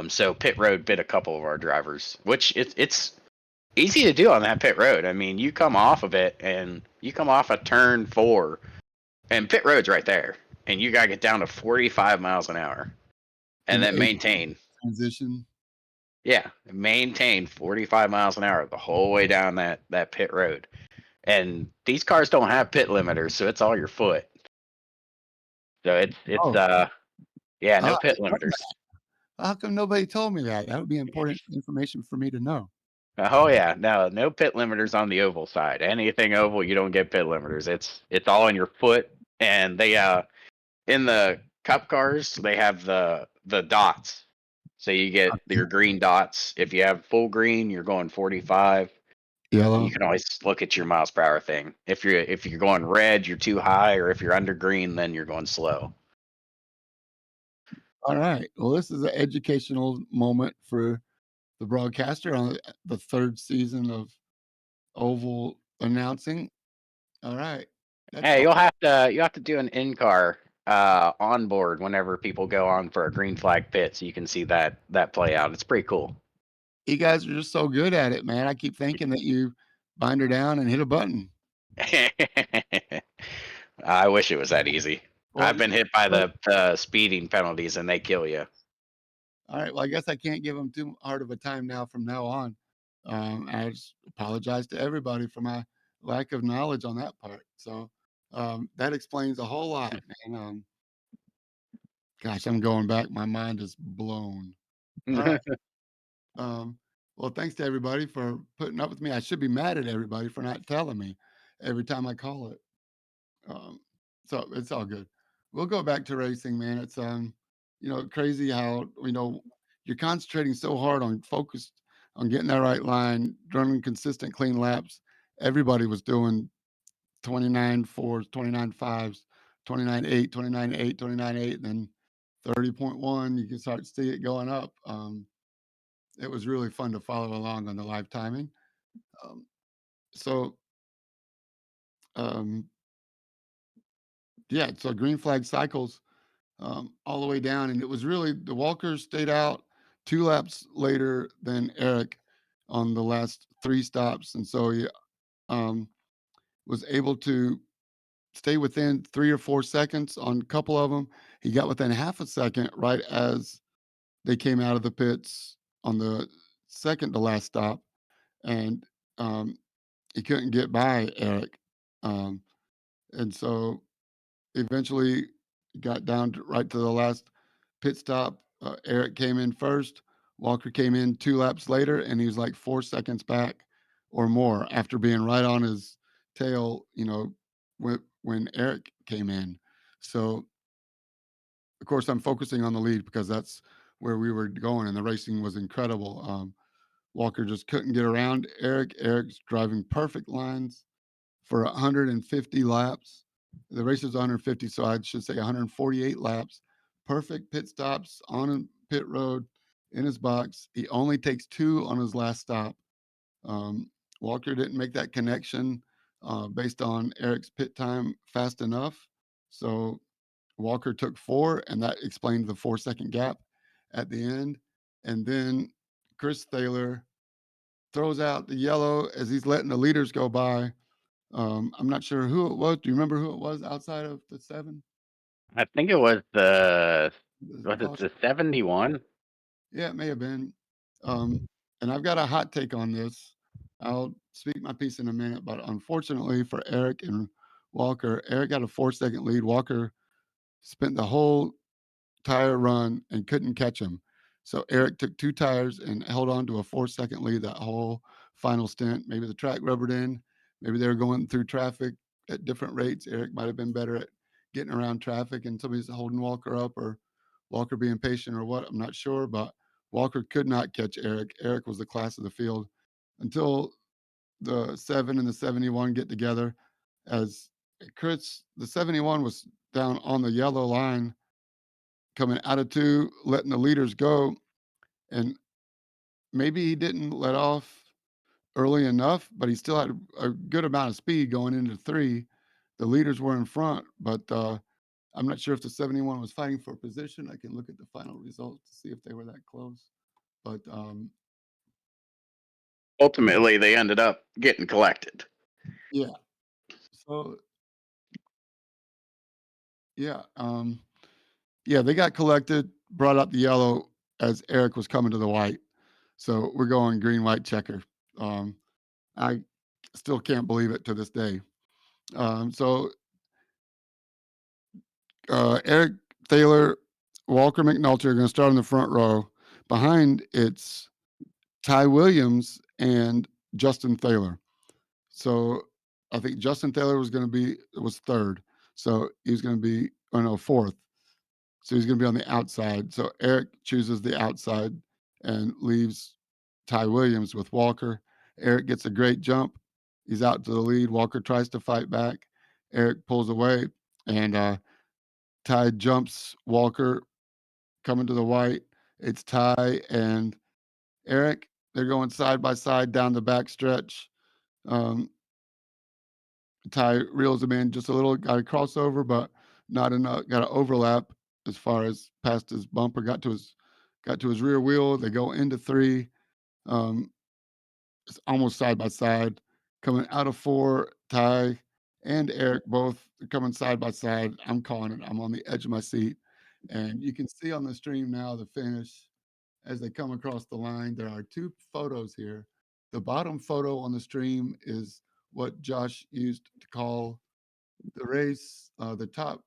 So pit road bit a couple of our drivers, which it's easy to do on that pit road. I mean, you come off of it and you come off a turn 4, and pit road's right there, and you gotta get down to 45 miles an hour, in and the then maintain. transition. Yeah, maintain 45 miles an hour the whole way down that pit road. And these cars don't have pit limiters, so it's all your foot. So it's Oh, yeah, no I pit didn't know limiters. that. How come nobody told me that? That would be important information for me to know. Oh yeah, no pit limiters on the oval side. Anything oval, you don't get pit limiters. It's all on your foot. And they in the cup cars they have the dots. So you get your green dots. If you have full green, you're going 45. Yellow. You can always look at your miles per hour thing. If you're going red, you're too high, or if you're under green, then you're going slow. All right. Well, this is an educational moment for the broadcaster on the third season of Oval announcing. All right. That's Hey, fun. you have to do an in-car onboard whenever people go on for a green flag pit, so you can see that play out. It's pretty cool. You guys are just so good at it, man. I keep thinking that you bind her down and hit a button. I wish it was that easy. Well, I've been hit by the speeding penalties, and they kill you. all right. Well, I guess I can't give them too hard of a time now from now on. I just apologize to everybody for my lack of knowledge on that part. So that explains a whole lot, man. Gosh, I'm going back. My mind is blown. All right. Well, thanks to everybody for putting up with me. I should be mad at everybody for not telling me every time I call it. So it's all good. We'll go back to racing, man. It's crazy how you're concentrating so hard on focused on getting that right line, running consistent clean laps. Everybody was doing 29 fours, 29 fives, 29 8, 29 8, 29 8, and then 30.1. You can start to see it going up. It was really fun to follow along on the live timing. Um, so um, yeah, so green flag cycles all the way down, and it was really the Walkers stayed out 2 laps later than Eric on the last 3 stops, and so he was able to stay within 3 or 4 seconds on a couple of them. He got within half a second right as they came out of the pits on the second to last stop, and um, he couldn't get by Eric, um, and so eventually got down right to the last pit stop Eric came in first. Walker came in 2 laps later, and he was like 4 seconds back or more after being right on his tail, when Eric came in. So, of course, I'm focusing on the lead because that's where we were going, and the racing was incredible. Walker just couldn't get around Eric. Eric's driving perfect lines for 150 laps. The race is 150, so I should say 148 laps. Perfect pit stops on a pit road in his box. He only takes 2 on his last stop. Um, Walker didn't make that connection based on Eric's pit time fast enough. So Walker took 4, and that explained the 4-second gap at the end. And then Chris Thaler throws out the yellow as he's letting the leaders go by. I'm not sure who it was. Do you remember who it was outside of the 7? I think it was the 71? Yeah, it may have been. And I've got a hot take on this. I'll speak my piece in a minute, but unfortunately for Eric and Walker, Eric got a 4-second lead. Walker spent the whole tire run and couldn't catch him. So Eric took 2 tires and held on to a 4-second lead that whole final stint. Maybe the track rubbered in. Maybe they were going through traffic at different rates. Eric might have been better at getting around traffic and somebody's holding Walker up, or Walker being patient, or what. I'm not sure, but Walker could not catch Eric. Eric was the class of the field until the 7 and the 71 get together. As the 71 was down on the yellow line coming out of 2, letting the leaders go. And maybe he didn't let off early enough, but he still had a good amount of speed going into 3. The leaders were in front, but I'm not sure if the 71 was fighting for position. I can look at the final results to see if they were that close. But Ultimately, they ended up getting collected. yeah. So yeah, they got collected, brought up the yellow as Eric was coming to the white. So we're going green, white, checker. I still can't believe it to this day. So Eric Thaler, Walker McNulty are going to start in the front row. Behind it's Ty Williams and Justin Thaler. So I think Justin Thaler was third. So he was going to be, fourth. So he's going to be on the outside. So Eric chooses the outside and leaves Ty Williams with Walker. Eric gets a great jump. He's out to the lead. Walker tries to fight back. Eric pulls away, and Ty jumps Walker coming to the white. It's Ty and Eric. They're going side by side down the back stretch. Um, Ty reels him in just a little, got a crossover, but not enough. Got an overlap as far as past his bumper, got to his rear wheel. They go into 3. Um, it's almost side by side. Coming out of 4, Ty and Eric both coming side by side. I'm calling it. I'm on the edge of my seat. And you can see on the stream now the finish as they come across the line. There are 2 photos here. The bottom photo on the stream is what Josh used to call the race. The top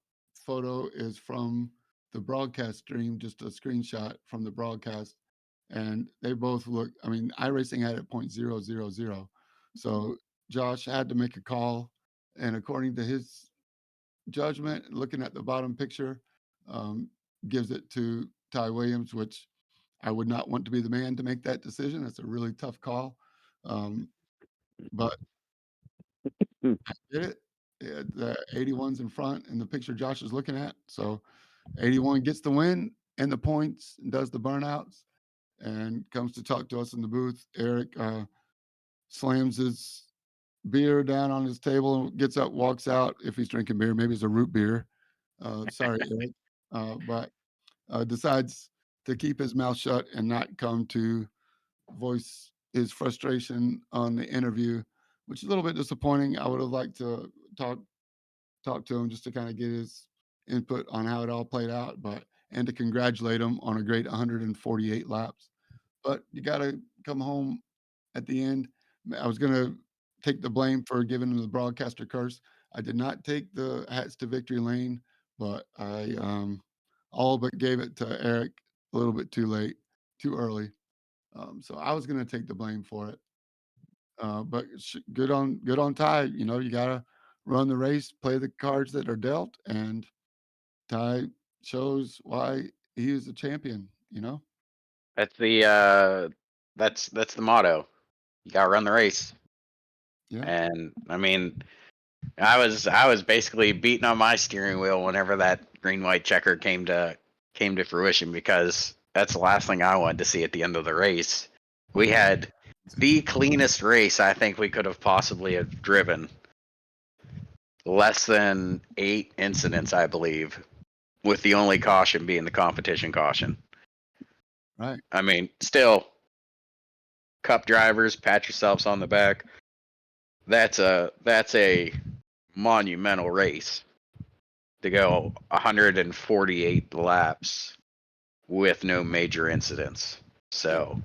photo is from the broadcast stream, just a screenshot from the broadcast. And they both look, iRacing had it 0.000. So Josh had to make a call. And according to his judgment, looking at the bottom picture, um, gives it to Ty Williams, which I would not want to be the man to make that decision. It's a really tough call. But I did it. Yeah, the 81's in front in the picture Josh is looking at. So 81 gets the win and the points and does the burnouts and comes to talk to us in the booth. Eric slams his beer down on his table and gets up, walks out. If he's drinking beer, maybe it's a root beer. Sorry, Eric. But decides to keep his mouth shut and not come to voice his frustration on the interview, which is a little bit disappointing. I would have liked to talk to him just to kind of get his input on how it all played out, and to congratulate him on a great 148 laps. But you got to come home at the end. I was going to take the blame for giving him the broadcaster curse. I did not take the hats to victory lane, but I all but gave it to Eric a little bit too late, too early. So I was going to take the blame for it. But good on Ty. You know, you gotta run the race, play the cards that are dealt, and Ty shows why he is a champion. You know, That's the motto. You gotta run the race. yeah, And I mean, I was basically beating on my steering wheel whenever that green white checker came to fruition, because that's the last thing I wanted to see at the end of the race. We had the cleanest race I think we could have possibly have driven. Less than 8 incidents, I believe, with the only caution being the competition caution. right. I mean, still, cup drivers, pat yourselves on the back. That's a monumental race to go 148 laps with no major incidents. So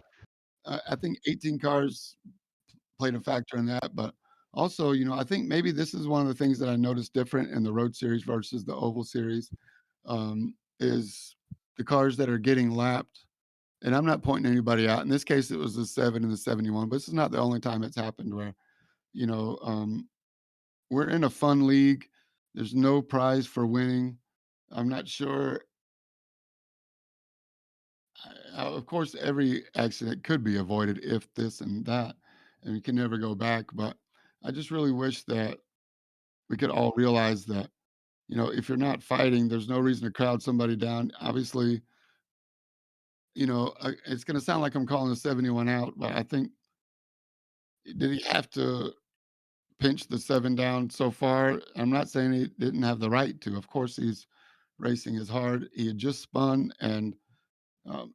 I think 18 cars played a factor in that, but also, you know, I think maybe this is one of the things that I noticed different in the Road Series versus the Oval Series, is the cars that are getting lapped. And I'm not pointing anybody out. In this case, it was the 7 and the 71, but this is not the only time it's happened where, you know, we're in a fun league. There's no prize for winning. I'm not sure. Of course, every accident could be avoided if this and that, and you can never go back. But I just really wish that we could all realize that, you know, if you're not fighting, there's no reason to crowd somebody down. Obviously, you know, it's going to sound like I'm calling the 71 out, but I think, did he have to pinch the 7 down so far? I'm not saying he didn't have the right to. Of course, he's racing as hard. He had just spun and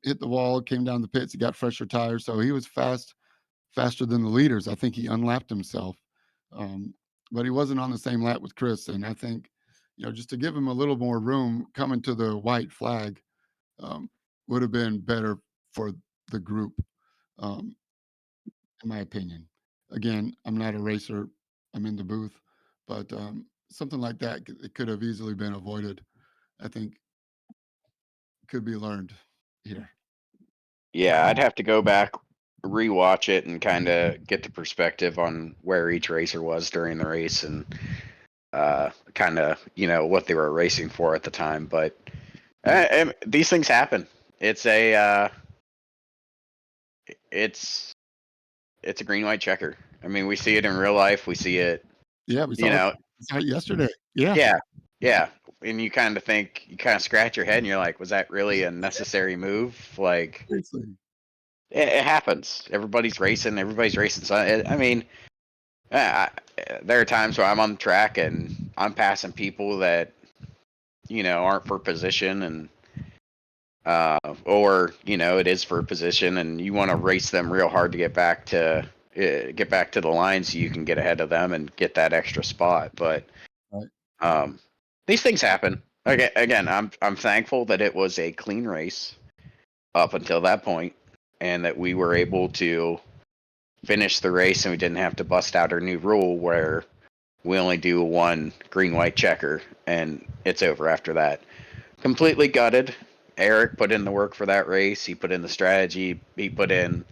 hit the wall, came down the pits. He got fresher tires, so he was faster than the leaders. I think he unlapped himself, um, but he wasn't on the same lap with Chris. And I think, you know, just to give him a little more room coming to the white flag, um, would have been better for the group, um, in my opinion. Again, I'm not a racer. I'm in the booth, but something like that, it could have easily been avoided. I think could be learned here. yeah, I'd have to go back, rewatch it, and kind of get the perspective on where each racer was during the race, and kind of, you know, what they were racing for at the time. But these things happen. It's a it's it's a green white checker. I mean, we see it in real life. We see it, Yeah, you know. we saw it yesterday. Yeah, Yeah, yeah. And you kind of scratch your head, and you're like, was that really a necessary move? Like, seriously. it happens. Everybody's racing. Everybody's racing. So I mean, I, there are times where I'm on the track and I'm passing people that, you know, aren't for position, and or, you know, it is for position, and you want to race them real hard to get back to the line so you can get ahead of them and get that extra spot. But Right. these things happen. Again, I'm thankful that it was a clean race up until that point, and that we were able to finish the race, and we didn't have to bust out our new rule where we only do one green white checker and it's over after that. Completely gutted. Eric put in the work for that race. He put in the strategy. He put in,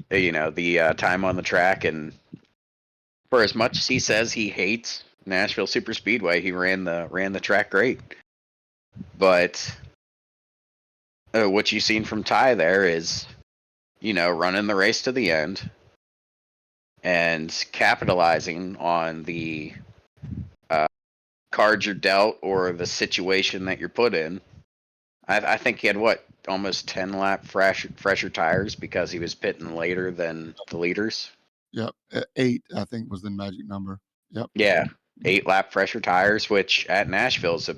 you know, the time on the track. And for as much as he says he hates Nashville Super Speedway, he ran the track great. But what you've seen from Ty there is, you know, running the race to the end and capitalizing on the cards you're dealt or the situation that you're put in. I think he had what, almost 10 lap fresher tires because he was pitting later than the leaders. Yep. 8, I think, was the magic number. Yep. Yeah, 8 lap fresher tires, which at Nashville is a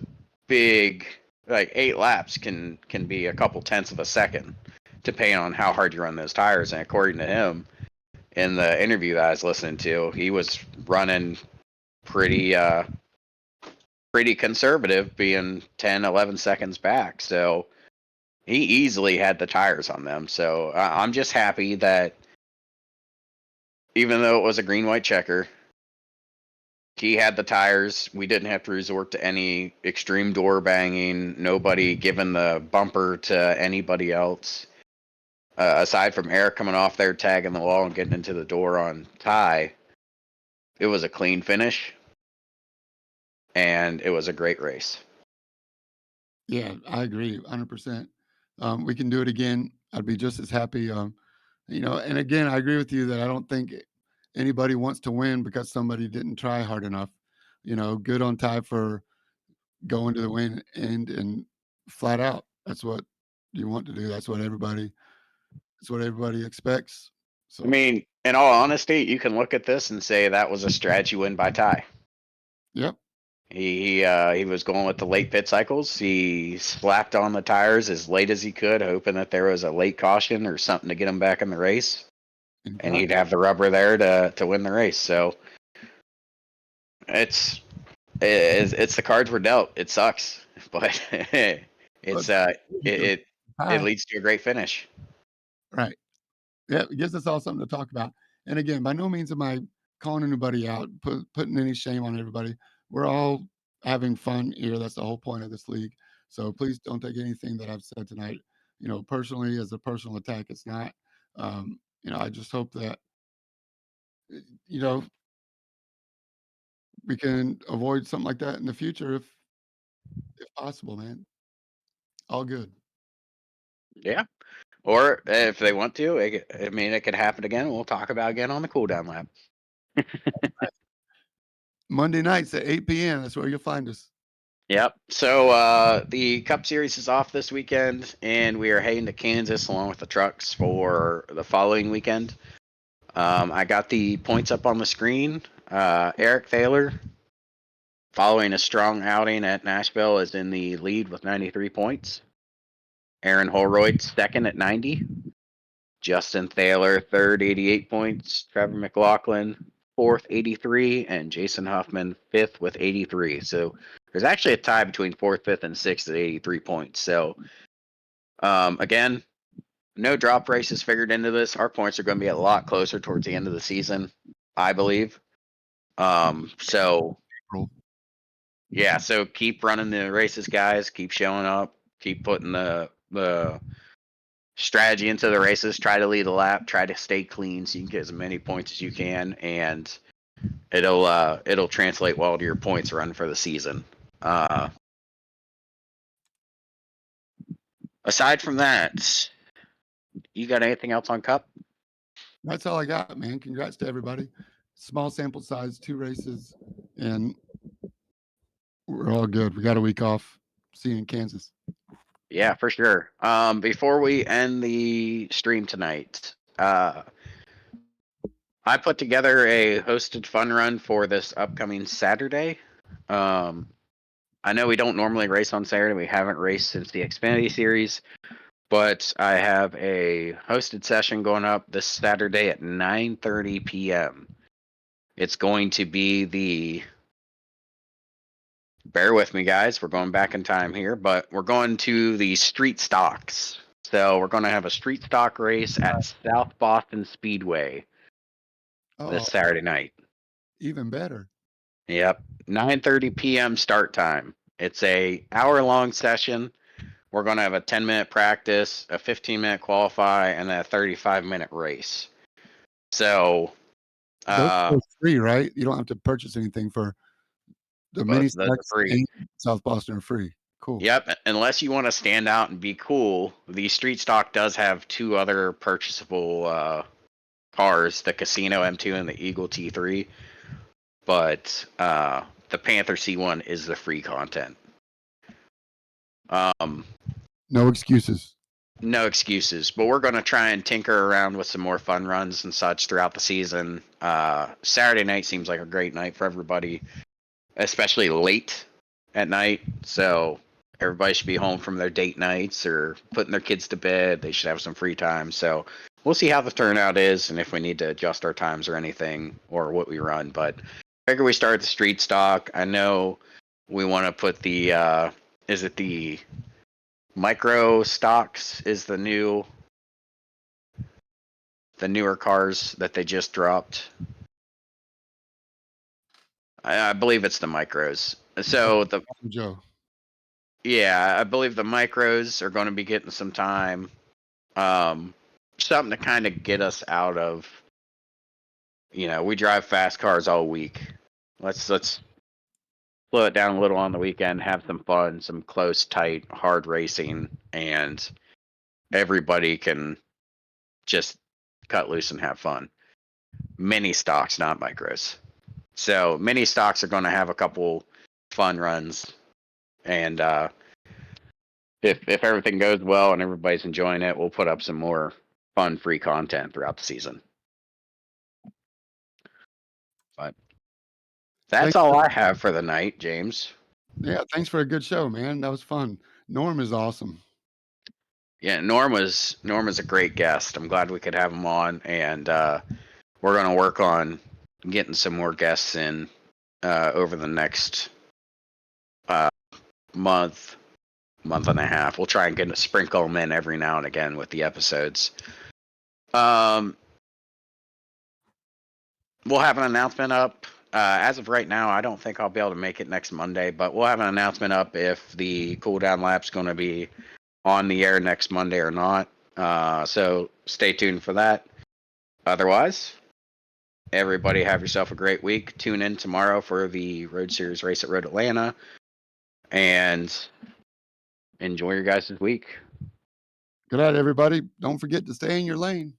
big, like 8 laps can be a couple tenths of a second, depending on how hard you run those tires. And according to him, in the interview that I was listening to, he was running pretty pretty conservative, being 10, 11 seconds back. So he easily had the tires on them. So I'm just happy that even though it was a green white checker, He had the tires. We didn't have to resort to any extreme door banging. Nobody giving the bumper to anybody else. Aside from Eric coming off there, tagging the wall, and getting into the door on Ty, it was a clean finish, and it was a great race. Yeah, I agree 100%. We can do it again. I'd be just as happy. And again, I agree with you that I don't think anybody wants to win because somebody didn't try hard enough. Good on Ty for going to the win and flat out. That's what you want to do. That's what everybody expects. So I mean, in all honesty, you can look at this and say that was a strategy win by Ty. yep. He was going with the late pit cycles. He slapped on the tires as late as he could, hoping that there was a late caution or something to get him back in the race, and he'd have the rubber there to win the race. So it's the cards were dealt. It sucks, but it leads to a great finish. Right. Yeah, it gives us all something to talk about. And again, by no means am I calling anybody out, putting any shame on everybody. We're all having fun here. That's the whole point of this league. So please don't take anything that I've said tonight, personally as a personal attack. It's not. I just hope that you know we can avoid something like that in the future if possible, man. All good. Yeah. Or if they want to, it could happen again. We'll talk about it again on the cooldown lap. Monday nights at 8 p.m. That's where you'll find us. Yep. So the Cup Series is off this weekend, and we are heading to Kansas along with the trucks for the following weekend. I got the points up on the screen. Eric Thaler, following a strong outing at Nashville, is in the lead with 93 points. Aaron Holroyd, second at 90. Justin Thaler, third, 88 points. Trevor McLaughlin, fourth, 83. And Jason Huffman, fifth with 83. So there's actually a tie between fourth, fifth, and sixth at 83 points. So, again, no drop races figured into this. Our points are going to be a lot closer towards the end of the season, I believe. So yeah, so keep running the races, guys. Keep showing up. Keep putting the strategy into the races. Try to lead a lap. Try to stay clean so you can get as many points as you can, and it'll translate well to your points run for the season. Aside from that, you got anything else on Cup? That's all I got, man. Congrats to everybody. Small sample size, 2 races, and we're all good. We got a week off. See you in Kansas. Yeah, for sure. Before we end the stream tonight, I put together a hosted fun run for this upcoming Saturday. I know we don't normally race on Saturday. We haven't raced since the Xfinity Series, but I have a hosted session going up this Saturday at 9:30 p.m. It's going to be bear with me, guys. We're going back in time here, but we're going to the street stocks. So we're going to have a street stock race at South Boston Speedway this Saturday night. Even better. Yep, 9:30 p.m. start time. It's a hour-long session. We're going to have a 10-minute practice, a 15-minute qualify, and a 35-minute race. So, Those are free, right? You don't have to purchase anything for the mini stocks in South Boston are free. Cool. Yep, unless you want to stand out and be cool. The street stock does have 2 other purchasable cars, the Casino M2 and the Eagle T3. But the Panther C1 is the free content. No excuses. No excuses, but we're going to try and tinker around with some more fun runs and such throughout the season. Saturday night seems like a great night for everybody, especially late at night. So everybody should be home from their date nights or putting their kids to bed. They should have some free time. So we'll see how the turnout is and if we need to adjust our times or anything or what we run. But I figure we start the street stock. I know we want to put the is it the micro stocks is the newer cars that they just dropped. I believe it's the micros. So Joe. yeah, I believe the micros are going to be getting some time. Something to kind of get us out of. We drive fast cars all week. Let's slow it down a little on the weekend, have some fun, some close, tight, hard racing, and everybody can just cut loose and have fun. Mini stocks, not micros. So mini stocks are going to have a couple fun runs, and if everything goes well and everybody's enjoying it, we'll put up some more fun, free content throughout the season. But that's all I have for the night, James. Yeah, thanks for a good show, man. That was fun. Norm is awesome. Yeah, Norm was a great guest. I'm glad we could have him on, and we're going to work on getting some more guests in over the next month and a half. We'll try and sprinkle them in every now and again with the episodes. We'll have an announcement up. As of right now, I don't think I'll be able to make it next Monday, but we'll have an announcement up if the cool down lap's going to be on the air next Monday or not. So stay tuned for that. Otherwise, everybody have yourself a great week. Tune in tomorrow for the Road Series race at Road Atlanta, and enjoy your guys' week. Good night, everybody. Don't forget to stay in your lane.